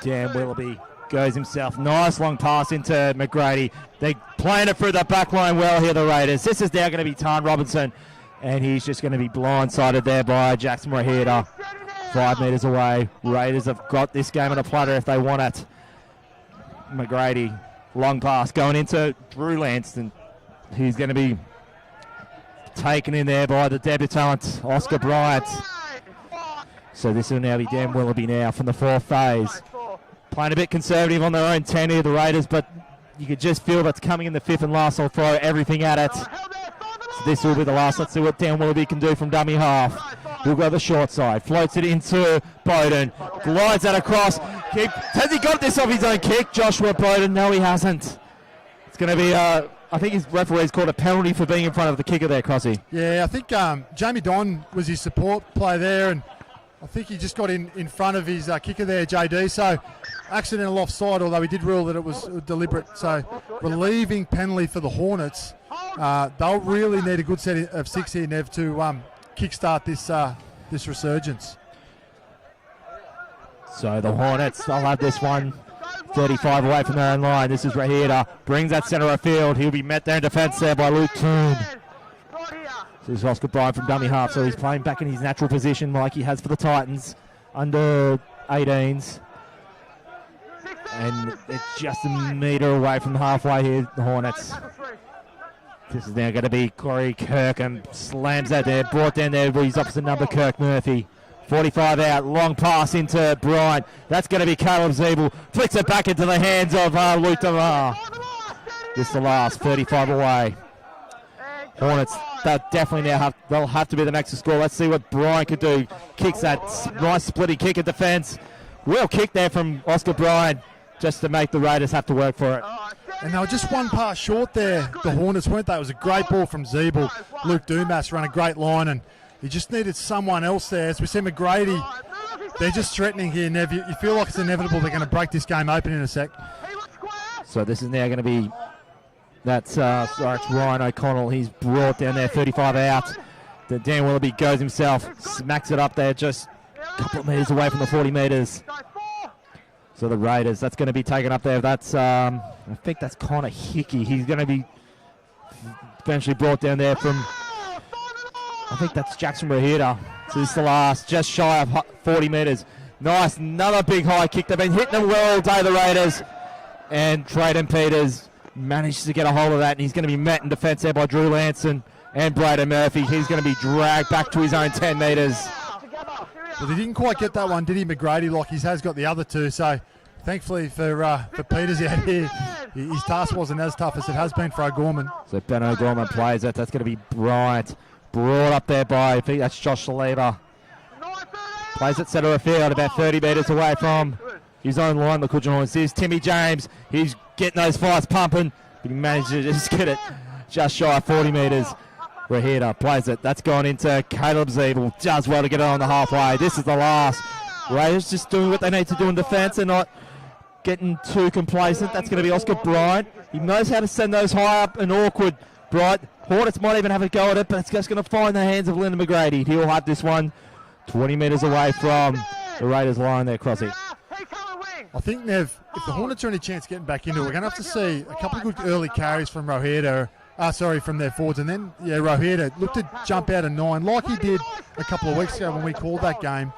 Dan Willoughby goes himself. Nice long pass into McGrady. They playing it through the back line well here, the Raiders. This is now going to be Tan Robinson, and he's just going to be blindsided there by Jackson Rahida. 5 metres away. Raiders have got this game on a platter if they want it. McGrady, long pass going into Drew Lanston. He's going to be taken in there by the debutant, Oscar Bryant. So this will now be Dan Willoughby now from the 4th phase. Playing a bit conservative on their own 10 here, the Raiders, but you could just feel that's coming in the 5th and last. I'll throw everything at it. So this will be the last. Let's see what Dan Willoughby can do from dummy half. He'll go the short side. Floats it into Bowden. Glides that across. Has he got this off his own kick? Joshua Bowden. No, he hasn't. It's going to be... I think his referee's called a penalty for being in front of the kicker there, Crossy. Yeah, I think Jamie Don was his support play there, and I think he just got in front of his kicker there, JD. So accidental offside, although he did rule that it was deliberate. So relieving penalty for the Hornets. They'll really need a good set of 6 here, Nev, to kickstart this resurgence. So the Hornets, they'll have this one. 35 away from their own line. This is Rahida. Brings that centre of field. He'll be met there in defence there by Luke Toon. This is Oscar Bryant from dummy half, so he's playing back in his natural position like he has for the Titans under 18s. And it's just a metre away from halfway here, the Hornets. This is now going to be Corey Kirk, and slams that there. Brought down there with his opposite number, Kirk Murphy. 45 out, long pass into Bryant. That's going to be Caleb Zeeble. Flicks it back into the hands of Luke DeMar. This is the last, 35 away. Hornets, they'll have to be the next to score. Let's see what Bryan could do. Kicks that nice splitting kick at defence. Real kick there from Oscar Bryan, just to make the Raiders have to work for it. And they were just one pass short there, the Hornets, weren't they? It was a great ball from Zeeble. Luke Dumas ran a great line, and he just needed someone else there. As we see McGrady, they're just threatening here, Nev. You feel like it's inevitable they're going to break this game open in a sec. So this is now going to be, it's Ryan O'Connell. He's brought down there, 35 out. The Dan Willoughby goes himself, smacks it up there, just a couple of metres away from the 40 metres. So the Raiders, that's going to be taken up there. That's, I think that's Connor Hickey. He's going to be eventually brought down there from, I think that's Jackson Rahita. So this is the last, just shy of 40 metres. Nice, another big high kick. They've been hitting them well all day, the Raiders. And Trayden Peters manages to get a hold of that, and he's going to be met in defence there by Drew Lanson and Braden Murphy. He's going to be dragged back to his own 10 metres. Well, he didn't quite get that one, did he, McGrady? Like he has got the other two. So thankfully for Peters out here, his task wasn't as tough as it has been for O'Gorman. So Ben O'Gorman plays it. That's going to be Bryant. Brought up there by, I think that's Josh Saliba. Plays it centre of field, about 30 metres away from his own line, the Cudgen Hornets. Here's Timmy James. He's getting those fires pumping, but he managed to just get it just shy of 40 metres. Rahita plays it. That's gone into Caleb Zeeble. Does well to get it on the halfway. This is the last. Raiders just doing what they need to do in defence. They're not getting too complacent. That's going to be Oscar Bryant. He knows how to send those high up and awkward. Bryant. Hornets might even have a go at it, but it's just going to find the hands of Lyndon McGrady. He'll have this one 20 metres away from the Raiders line there, Crossy. I think, Nev, if the Hornets are any chance getting back into it, we're going to have to see a couple of good early carries from Rahita. From their forwards. And then, Rahita looked to jump out of 9 like he did a couple of weeks ago when we called that game.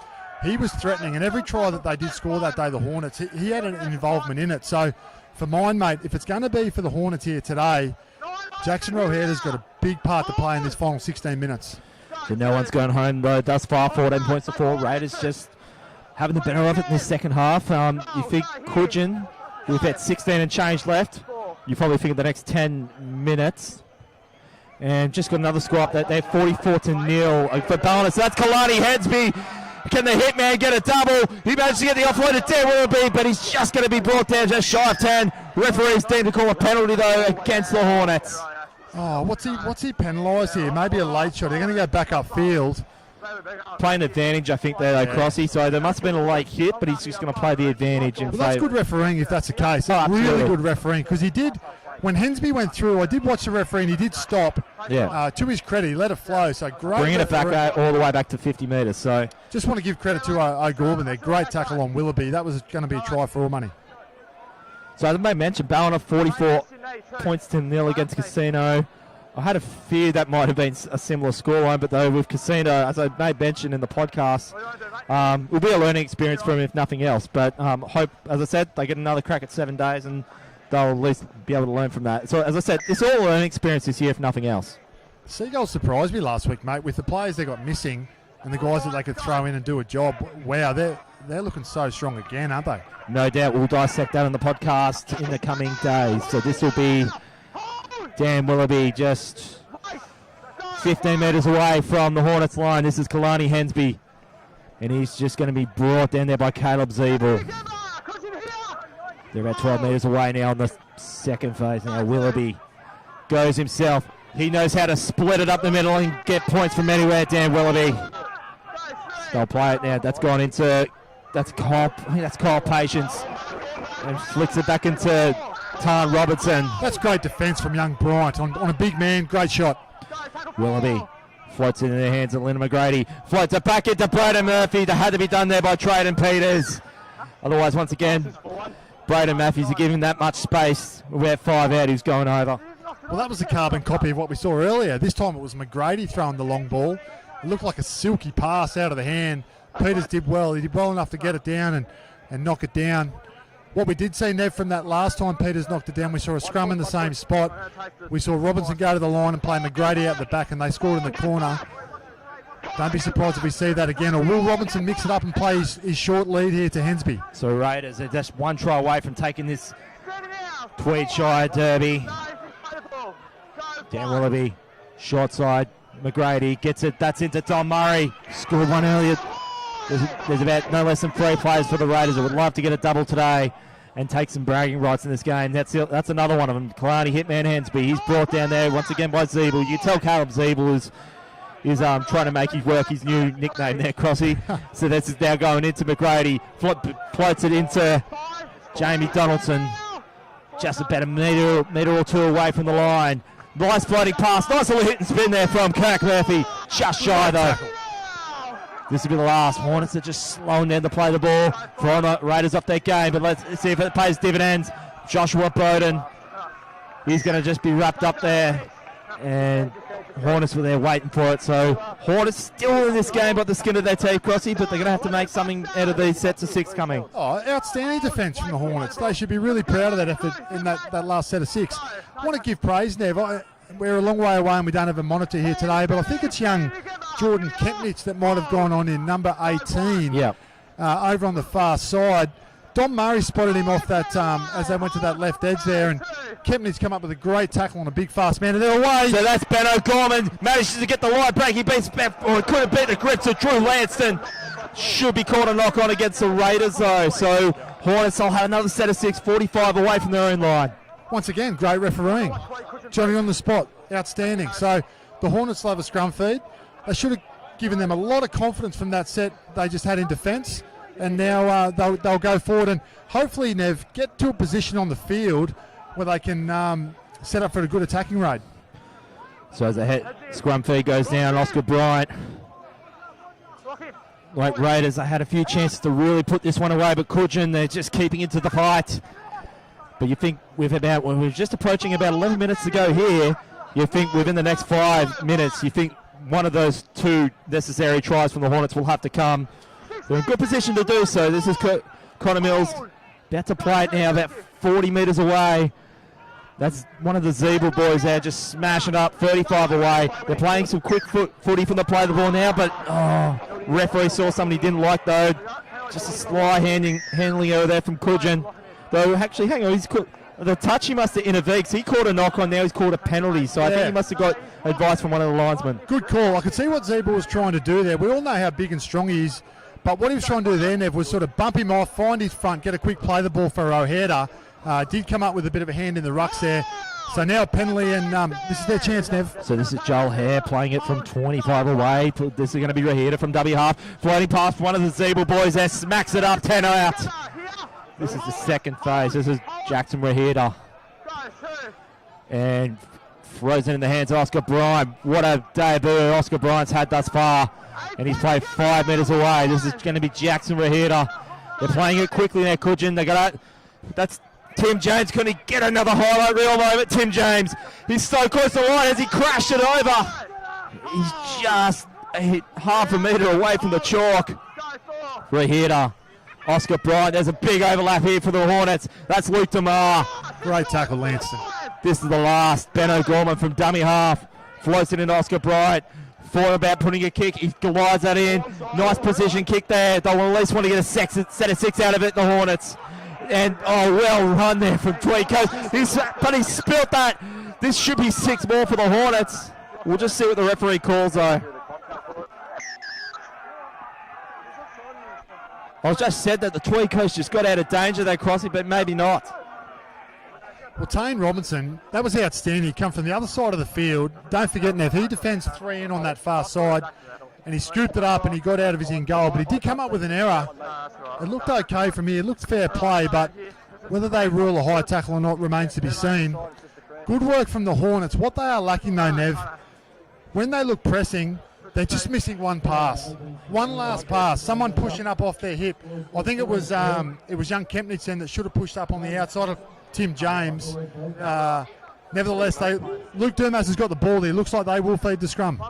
He was threatening, and every try that they did score that day, the Hornets, he had an involvement in it. So for mine, mate, if it's going to be for the Hornets here today, Jackson Rahita's got a big part to play in this final 16 minutes. So no one's going home, though. Thus far, 14 points to 4. Raiders just having the better of it in the second half. You think Cudgen, with that 16 and change left, you probably think of the next 10 minutes. And just got another score up there, 44-0 for Ballina. So that's Kalani Hensby. Can the hitman get a double? He managed to get the offload at Dan Willoughby, but he's just going to be brought down just shy of 10. Referee's deemed to call a penalty, though, against the Hornets. Oh, what's he penalised here? Maybe a late shot. They're going to go back upfield. Playing advantage, I think, there, though, Crossy. So there must have been a late hit, but he's just going to play the advantage. Well, that's good refereeing if that's the case. Really good refereeing, because he did, when Hensby went through, I did watch the referee, and he did stop. Yeah. To his credit, he let it flow. So great. Bringing it back all the way back to 50 metres. So just want to give credit to O'Gorman there. Great tackle on Willoughby. That was going to be a try for all money. So as I mentioned, Ballina 44 points to 0 against Casino. I had a fear that might have been a similar scoreline, but though with Casino, as I made mention in the podcast, will be a learning experience for him if nothing else. But hope, as I said, they get another crack at 7 days and they'll at least be able to learn from that. So as I said, it's all a learning experience this year if nothing else. Seagulls surprised me last week, mate, with the players they got missing and the guys that they could throw in and do a job. Wow, they're looking so strong again, aren't they? No doubt. We'll dissect that on the podcast in the coming days. So this will be Dan Willoughby just 15 metres away from the Hornets line. This is Kalani Hensby. And he's just going to be brought down there by Caleb Zeeble. They're about 12 metres away now on the second phase. Now Willoughby goes himself. He knows how to split it up the middle and get points from anywhere, Dan Willoughby. They'll play it now. That's gone into, that's Kyle Patience. And flicks it back into Tarn Robertson. That's great defence from young Bryant on a big man. Great shot. Willoughby floats it in the hands of Lyndon McGrady. Floats it back into Braden Murphy. That had to be done there by Trayden Peters. Otherwise, once again, Braden Matthews are giving that much space. We have 5 out. He's going over. Well, that was a carbon copy of what we saw earlier. This time it was McGrady throwing the long ball. It looked like a silky pass out of the hand. Peters did well. He did well enough to get it down and knock it down. What we did see, Nev, from that last time Peters knocked it down, we saw a scrum in the same spot. We saw Robinson go to the line and play McGrady out the back, and they scored in the corner. Don't be surprised if we see that again. Or will Robinson mix it up and play his short lead here to Hensby? So Raiders are just one try away from taking this Tweed Shire derby. Dan Willoughby Short side, McGrady gets it. That's into Don Murray. Scored one earlier. There's about no less than 3 players for the Raiders that would love to get a double today and take some bragging rights in this game. That's another one of them. Kalani Hitman Hansby. He's brought down there once again by Zeeble. You tell Caleb Zeeble is trying to make his work his new nickname there, Crossy. So that's now going into McGrady. Floats it into Jamie Donaldson. Just about a metre or two away from the line. Nice floating pass. Nice little hit and spin there from Kirk Murphy. Just shy though. This will be the last. Hornets are just slowing down to play the ball. Throwing Raiders off their game, but let's see if it pays dividends. Joshua Bowden. He's going to just be wrapped up there. And Hornets were there waiting for it. So Hornets still in this game by the skin of their teeth, Crossy, but they're going to have to make something out of these sets of 6 coming. Oh, outstanding defence from the Hornets. They should be really proud of that effort in that last set of 6. I want to give praise, Nev. We're a long way away and we don't have a monitor here today, but I think it's young Jordan Kempnich that might have gone on in number 18 over on the far side. Don Murray spotted him off that as they went to that left edge there, and Kempnich come up with a great tackle on a big fast man, and they're away. So that's Ben O'Gorman, manages to get the line break. He beats, or couldn't beat the grips of Drew Lanston. Should be called a knock on against the Raiders though, so Hornets will have another set of 6, 45 away from their own line. Once again, great refereeing. Johnny on the spot, outstanding. So the Hornets love a scrum feed. They should have given them a lot of confidence from that set they just had in defence, and now they'll go forward and hopefully, Nev, get to a position on the field where they can set up for a good attacking raid. So as the scrum feed goes down, Oscar Bryant. Like Raiders, they had a few chances to really put this one away, but Cudgen, they're just keeping into the fight. But you think we're just approaching about 11 minutes to go here. You think within the next 5 minutes, you think one of those 2 necessary tries from the Hornets will have to come. They're in good position to do so. This is Connor Mills about to play it now, about 40 metres away. That's one of the Zeeble boys there, just smashing up, 35 away. They're playing some quick footy from the play of the ball now, but referee saw something he didn't like though. Just a sly handling error there from Cudgen. Though, actually, hang on, the touch he must have intervened. He called a knock on, now he's called a penalty. So I think he must have got advice from one of the linesmen. Good call. I could see what Zeeble was trying to do there. We all know how big and strong he is. But what he was trying to do there, Nev, was sort of bump him off, find his front, get a quick play the ball for O'Hara. Did come up with a bit of a hand in the rucks there. So now a penalty, and this is their chance, Nev. So this is Joel Hare playing it from 25 away. This is going to be Rahida from W half. Floating past one of the Zeeble boys there, smacks it up, 10 out. This is the second phase. This is Jackson Rahida. And throws it in the hands of Oscar Bryant. What a debut Oscar Bryant's had thus far. And he's played 5 metres away. This is going to be Jackson Rahida. They're playing it quickly there, Cudgen. They got it. That's Tim James. Can he get another highlight reel moment? Tim James. He's so close to the line as he crashed it over. He's just half a metre away from the chalk. Rahida. Oscar Bryant. There's a big overlap here for the Hornets. That's Luke DeMar. Great tackle, Lanston. This is the last. Ben O'Gorman from dummy half. Floats it into Oscar Bryant. Thought about putting a kick. He glides that in. Nice position kick there. They'll at least want to get a set of 6 out of it, the Hornets. And, well run there from Tweed. But he spilt that. This should be 6 more for the Hornets. We'll just see what the referee calls, though. I just said that the Tweed coach just got out of danger there, Crossy, but maybe not. Well, Tane Robinson, that was outstanding. He come from the other side of the field. Don't forget, Nev, he defends 3 in on that far side, and he scooped it up and he got out of his in goal, but he did come up with an error. It looked okay from here. It looked fair play, but whether they rule a high tackle or not remains to be seen. Good work from the Hornets. What they are lacking, though, Nev, when they look pressing, they're just missing one pass. One last pass. Someone pushing up off their hip. I think it was young Kempnich then that should have pushed up on the outside of Tim James. Nevertheless, Luke Durmas has got the ball there. Looks like they will feed the scrum.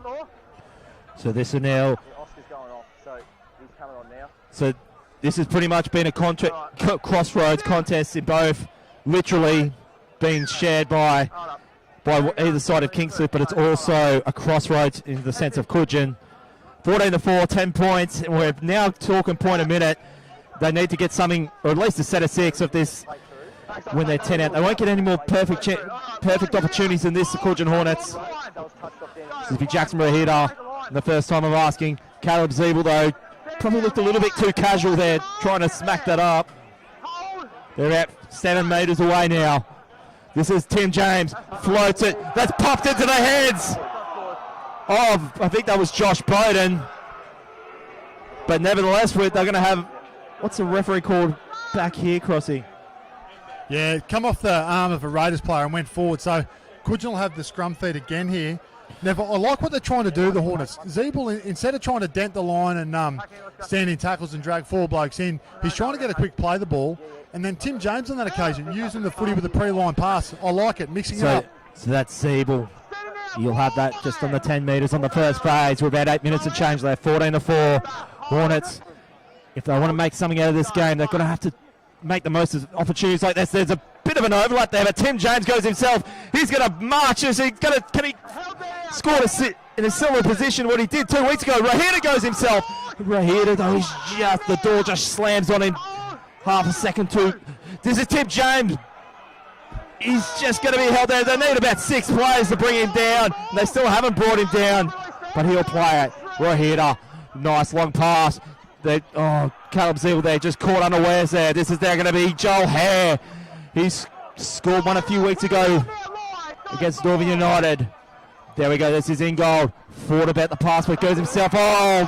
So this is now. Oscar's going off, so he's coming on now. So this has pretty much been a crossroads contest in both, literally being shared by either side of Kingsley, but it's also a crossroads in the sense of Cudgen. 14-4, 10 points, and we're now talking point a minute. They need to get something, or at least a set of 6 of this when they're 10 out. They won't get any more perfect opportunities than this, the Cudgen Hornets. Zippy Jackson Rahida, the first time of asking. Caleb Zeeble, though, probably looked a little bit too casual there, trying to smack that up. They're at 7 metres away now. This is Tim James, floats it. That's popped into the heads of, I think that was Josh Bowden. But nevertheless, they're going to have, what's the referee called back here, Crossy? Yeah, come off the arm of a Raiders player and went forward. So Cudgen will have the scrum feed again here. Never, I like what they're trying to do, the Hornets. Zeeble, instead of trying to dent the line and stand in tackles and drag 4 blokes in, he's trying to get a quick play the ball. And then Tim James on that occasion, using the footy with a pre-line pass. I like it, mixing it up. So that's Zeeble. You'll have that just on the 10 metres on the first phase. We're about 8 minutes of change left, 14-4. Hornets, if they want to make something out of this game, they're going to have to make the most of opportunities like this. There's a bit of an overlap there, but Tim James goes himself. He's going to march. Can he score in a similar position what he did 2 weeks ago? Rahida goes himself. Rahida, though, the door just slams on him. Half a second too. This is Tim James. He's just going to be held there. They need about 6 players to bring him down. They still haven't brought him down, but he'll play it. Rahida, nice long pass. Caleb Zeeble there just caught unawares there. This is there going to be Joel Hare. He's scored one a few weeks ago against Northern United. There we go. This is Ingold. Thought about the pass, but goes himself. And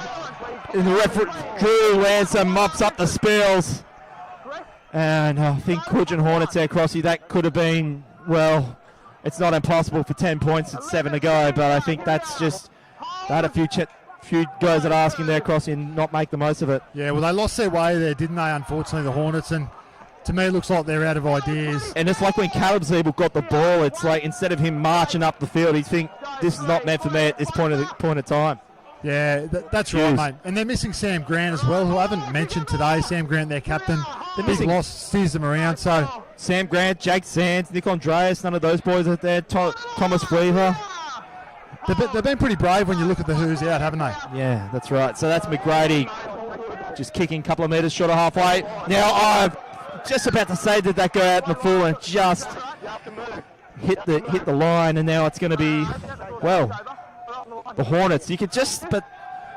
the referee Drew Ransom mops up the spills. And I think Cudgen Hornets there, Crossy, that could have been, well, it's not impossible for 10 points at 7 to go, but I think that's just, they had a few guys that are asking there, Crossy, and not make the most of it. Yeah, well, they lost their way there, didn't they, unfortunately, the Hornets, and to me it looks like they're out of ideas. And it's like when Caleb Zeeble got the ball, it's like instead of him marching up the field, he's think, this is not meant for me at this point of time. Yeah, that's right, mate. And they're missing Sam Grant as well, who I haven't mentioned today. Sam Grant, their captain. They're missing. Loss, steers them around. So Sam Grant, Jake Sands, Nick Andreas, none of those boys are there. Thomas Weaver. They've been pretty brave when you look at the who's out, haven't they? Yeah, that's right. So that's McGrady just kicking a couple of metres short of halfway. Now, I'm just about to say did that go out in the full and just hit the line, and now it's going to be, well, the Hornets. You could just, but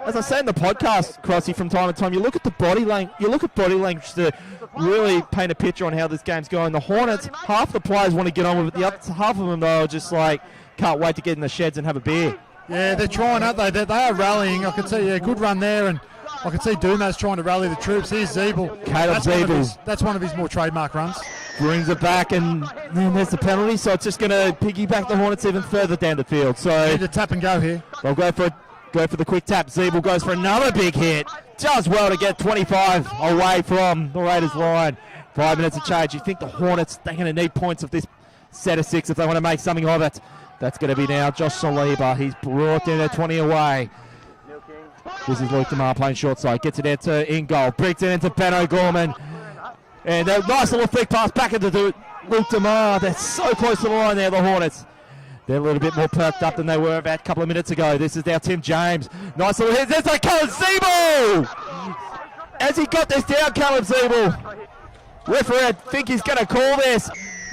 as I say in the podcast, Crossy, from time to time, you look at the body language to really paint a picture on how this game's going. The Hornets, half the players want to get on with it. The other half of them, though, are just like, can't wait to get in the sheds and have a beer. Yeah, they're trying, aren't they? They are rallying. I can see a good run there, and I can see Dumas trying to rally the troops. Here's Zeeble. Caleb Zeeble. That's one of his more trademark runs. Brings it back, and then there's the penalty, so it's just going to piggyback the Hornets even further down the field. So need to tap and go here. They'll go for the quick tap. Zeeble goes for another big hit. Does well to get 25 away from the Raiders line. 5 minutes of change. You think the Hornets, they're going to need points of this set of 6 if they want to make something of it. That's going to be now Josh Saliba. He's brought in at 20 away. This is Luke DeMar playing short side. Gets it out to Ingold. Brings it into Ben O'Gorman. And a nice little flick pass back into Luke DeMar. They're so close to the line there, the Hornets. They're a little bit more perked up than they were about a couple of minutes ago. This is now Tim James. Nice little hit. There's like Caleb Zeeble! As he got this down, Caleb Zeeble. Referee, I think he's going to call this.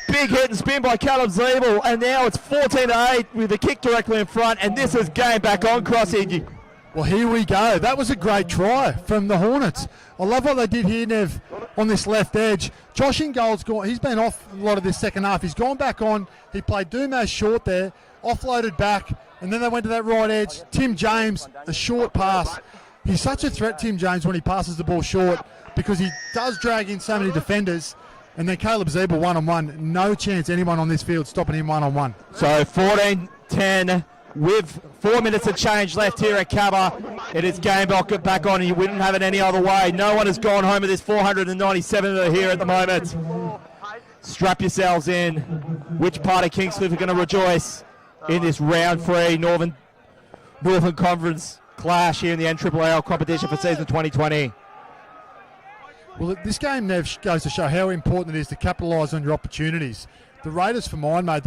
Big hit and spin by Caleb Zeeble. And now it's 14-8 with the kick directly in front. And this is game back on, Crossy. Well, here we go. That was a great try from the Hornets. I love what they did here, Nev, on this left edge. Josh Ingold's gone. He's been off a lot of this second half. He's gone back on. He played Dumas short there, offloaded back, and then they went to that right edge. Tim James, a short pass. He's such a threat, Tim James, when he passes the ball short because he does drag in so many defenders. And then Caleb Zeeble one-on-one. No chance anyone on this field stopping him one-on-one. So 14-10. With 4 minutes of change left here at Cabba, it is game back on, and you wouldn't have it any other way. No one has gone home with this 497 that are here at the moment. Strap yourselves in. Which part of Kingscliff are going to rejoice in this round 3 Northern Conference clash here in the NRRRL competition for season 2020? Well, this game, Nev, goes to show how important it is to capitalise on your opportunities. The Raiders, for mine, mate,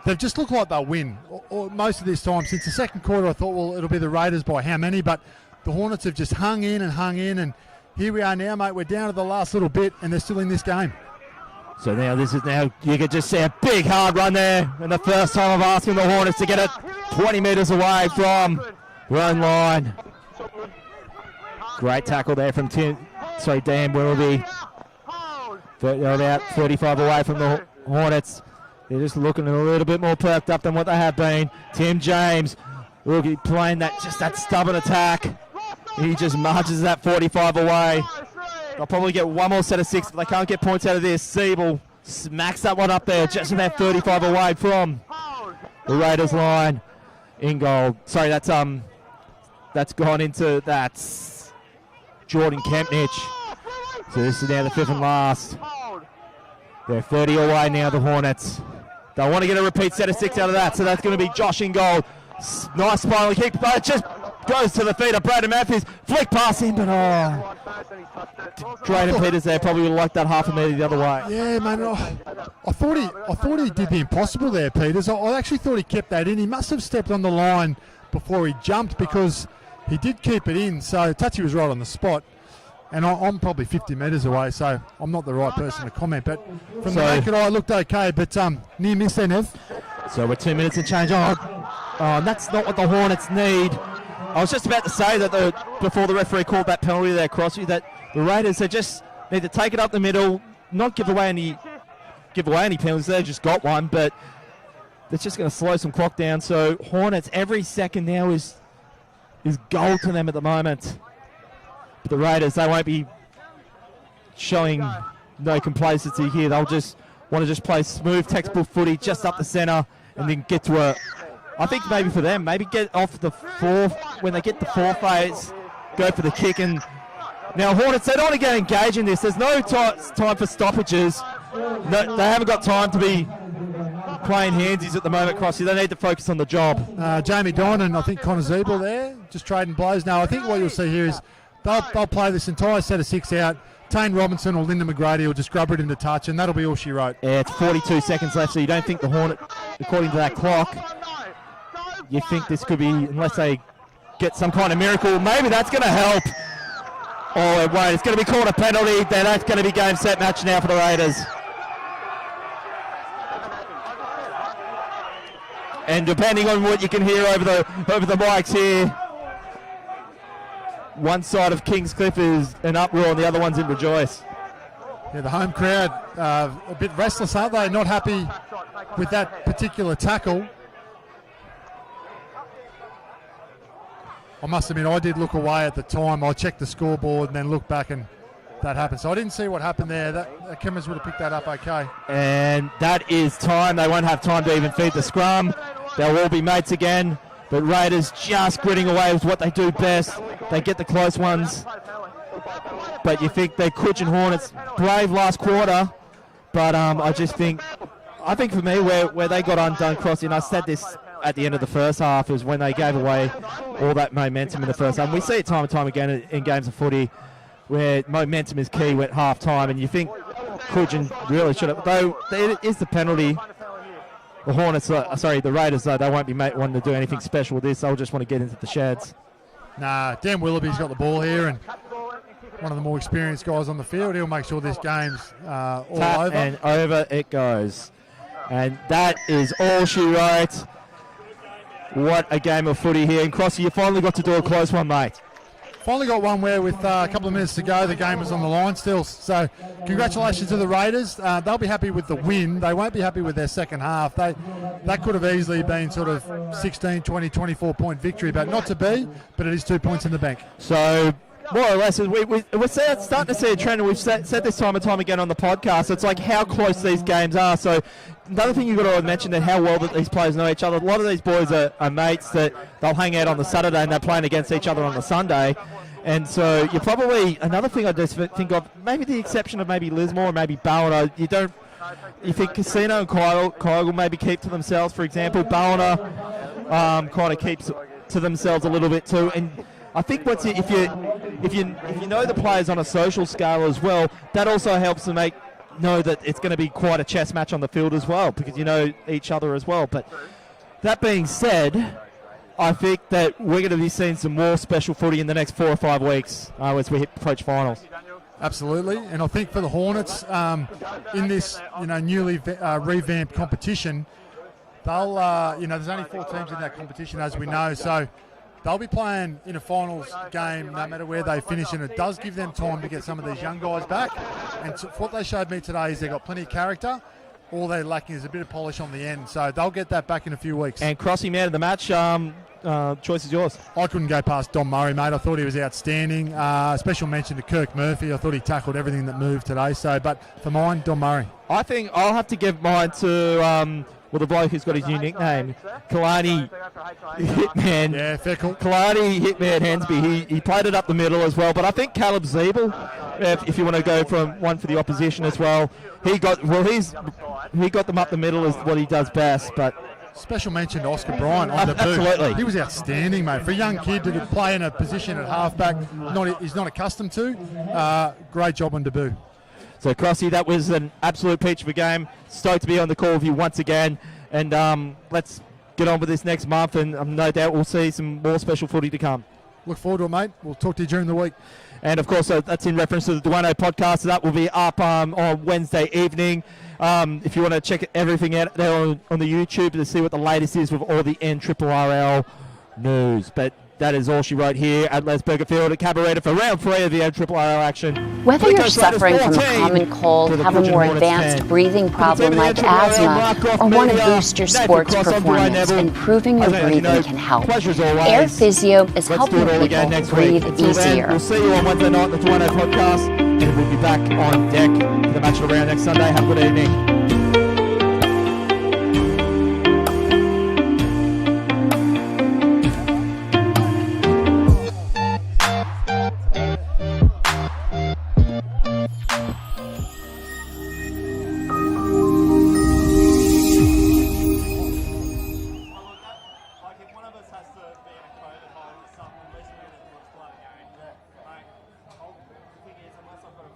They've just looked like they'll win or most of this time. Since the second quarter, I thought, well, it'll be the Raiders by how many? But the Hornets have just hung in. And here we are now, mate. We're down to the last little bit, and they're still in this game. So now you could just see a big hard run there. And the first time of asking the Hornets to get it 20 metres away from their own line. Great tackle there from Dan Willoughby. They're about 35 away from the Hornets. They're just looking a little bit more perked up than what they have been. Tim James, playing that stubborn attack. He just marches that 45 away. They'll probably get one more set of 6, but they can't get points out of this. Siebel smacks that one up there, just about 35 away from the Raiders line. In goal. Sorry, that's gone into Jordan Kempnich. So this is now the 5th and last. They're 30 away now, the Hornets. They'll want to get a repeat set of 6 out of that, so that's going to be Josh in goal. Nice spinal kick, but it just goes to the feet of Braden Matthews. Flick pass in, but Drayden Peters there probably would have liked that half a metre the other way. Yeah, man. I thought he did the impossible there, Peters. I actually thought he kept that in. He must have stepped on the line before he jumped because he did keep it in. So Touchy was right on the spot. And I'm probably 50 metres away, so I'm not the right person to comment. But from the naked eye, it looked okay. But near miss there, Nev. So we're 2 minutes and change. Oh, that's not what the Hornets need. I was just about to say that before the referee called that penalty there, Crossy, that the Raiders, they just need to take it up the middle, not give away any penalties. They just got one, but that's just going to slow some clock down. So Hornets, every second now is gold to them at the moment. But the Raiders, they won't be showing no complacency here. They'll just want to play smooth textbook footy just up the centre and then get to I think maybe for them, maybe get off the 4, when they get the 4 phase, go for the kick. And now Hornets, they don't want to get engaged in this. There's no time for stoppages. No, they haven't got time to be playing handsies at the moment, Crossy. They need to focus on the job. Jamie Don and I think Connor Zeeble there, just trading blows. Now I think what you'll see here is they'll play this entire set of 6 out. Tane Robinson or Linda McGrady will just grub it into touch, and that'll be all she wrote. Yeah, it's 42 seconds left, so you don't think the Hornet, according to that clock, you think this could be, unless they get some kind of miracle, maybe that's going to help. Oh, it won't. It's going to be called a penalty. Then that's going to be game, set, match now for the Raiders. And depending on what you can hear over the mics here, one side of Kingscliff is an uproar and the other one's in rejoice. Yeah, the home crowd a bit restless, aren't they? Not happy with that particular tackle. I must admit, I did look away at the time. I checked the scoreboard and then looked back, and that happened. So I didn't see what happened there. The cameras would have picked that up okay. And that is time. They won't have time to even feed the scrum. They'll all be mates again. But Raiders just gritting away with what they do best. They get the close ones. But you think they Cudgen Hornets brave last quarter. But I think for me where they got undone, Crossy, and I said this at the end of the first half, is when they gave away all that momentum in the first half. And we see it time and time again in games of footy where momentum is key at half time, and you think Cudgen really should have, though it is the penalty. The Hornets, the Raiders, though, they won't be wanting to do anything special with this. They'll just want to get into the sheds. Nah, Dan Willoughby's got the ball here, and one of the more experienced guys on the field. He'll make sure this game's all over. And over it goes. And that is all she wrote. What a game of footy here. And Crossy, you finally got to do a close one, mate. Finally got one where with a couple of minutes to go, the game was on the line still. So congratulations to the Raiders. They'll be happy with the win. They won't be happy with their second half. That could have easily been sort of 16, 20, 24-point victory, but not to be. But it is 2 points in the bank. So more or less, we're starting to see a trend, and we've said this time and time again on the podcast. It's like how close these games are. So another thing you've got to mention that how well that these players know each other. A lot of these boys are mates that they'll hang out on the Saturday and they're playing against each other on the Sunday. And so you probably, another thing I just think of, maybe the exception of maybe Lismore or maybe Ballina, you think Casino and Kyle will maybe keep to themselves, for example. Ballina kind of keeps to themselves a little bit too. And I think if you know the players on a social scale as well, that also helps to know that it's going to be quite a chess match on the field as well, because you know each other as well. But that being said, I think that we're going to be seeing some more special footy in the next 4 or 5 weeks as we approach finals. Absolutely, and I think for the Hornets in this newly revamped competition, they'll there's only 4 teams in that competition as we know, so they'll be playing in a finals game no matter where they finish, and it does give them time to get some of these young guys back. And what they showed me today is they've got plenty of character. All they're lacking is a bit of polish on the end, so they'll get that back in a few weeks. And Crossy, man of the match, choice is yours. I couldn't go past Don Murray, mate. I thought he was outstanding. Special mention to Kirk Murphy. I thought he tackled everything that moved today. But for mine, Don Murray. I think I'll have to give mine to the bloke who's got his new nickname, Kalani Hitman. Yeah, fair call. Kalani Hitman Hensby. He played it up the middle as well. But I think Caleb Zeeble, if you want to go from one for the opposition as well, he got them up the middle is what he does best. But special mention to Oscar Bryant on the boot. Absolutely. He was outstanding, mate. For a young kid to play in a position at halfback he's not accustomed to, great job on debut. So, Crossy, that was an absolute peach of a game. Stoked to be on the call with you once again. And let's get on with this next month, and no doubt we'll see some more special footy to come. Look forward to it, mate. We'll talk to you during the week. And, of course, that's in reference to the Duano podcast. So that will be up on Wednesday evening. If you want to check everything out there on the YouTube to see what the latest is with all the NRRRL news. But that is all she wrote here at Les Burger Field at Cabaretta for round 3 of the NRRRL action. Whether you're suffering from a common cold, have a more advanced breathing problem like asthma, or want to boost your sports performance, improving your breathing can help. Air Physio is helping people breathe easier. We'll see you on Wednesday night on the Duano podcast, and we'll be back on deck for the match of the round next Sunday. Have a good evening.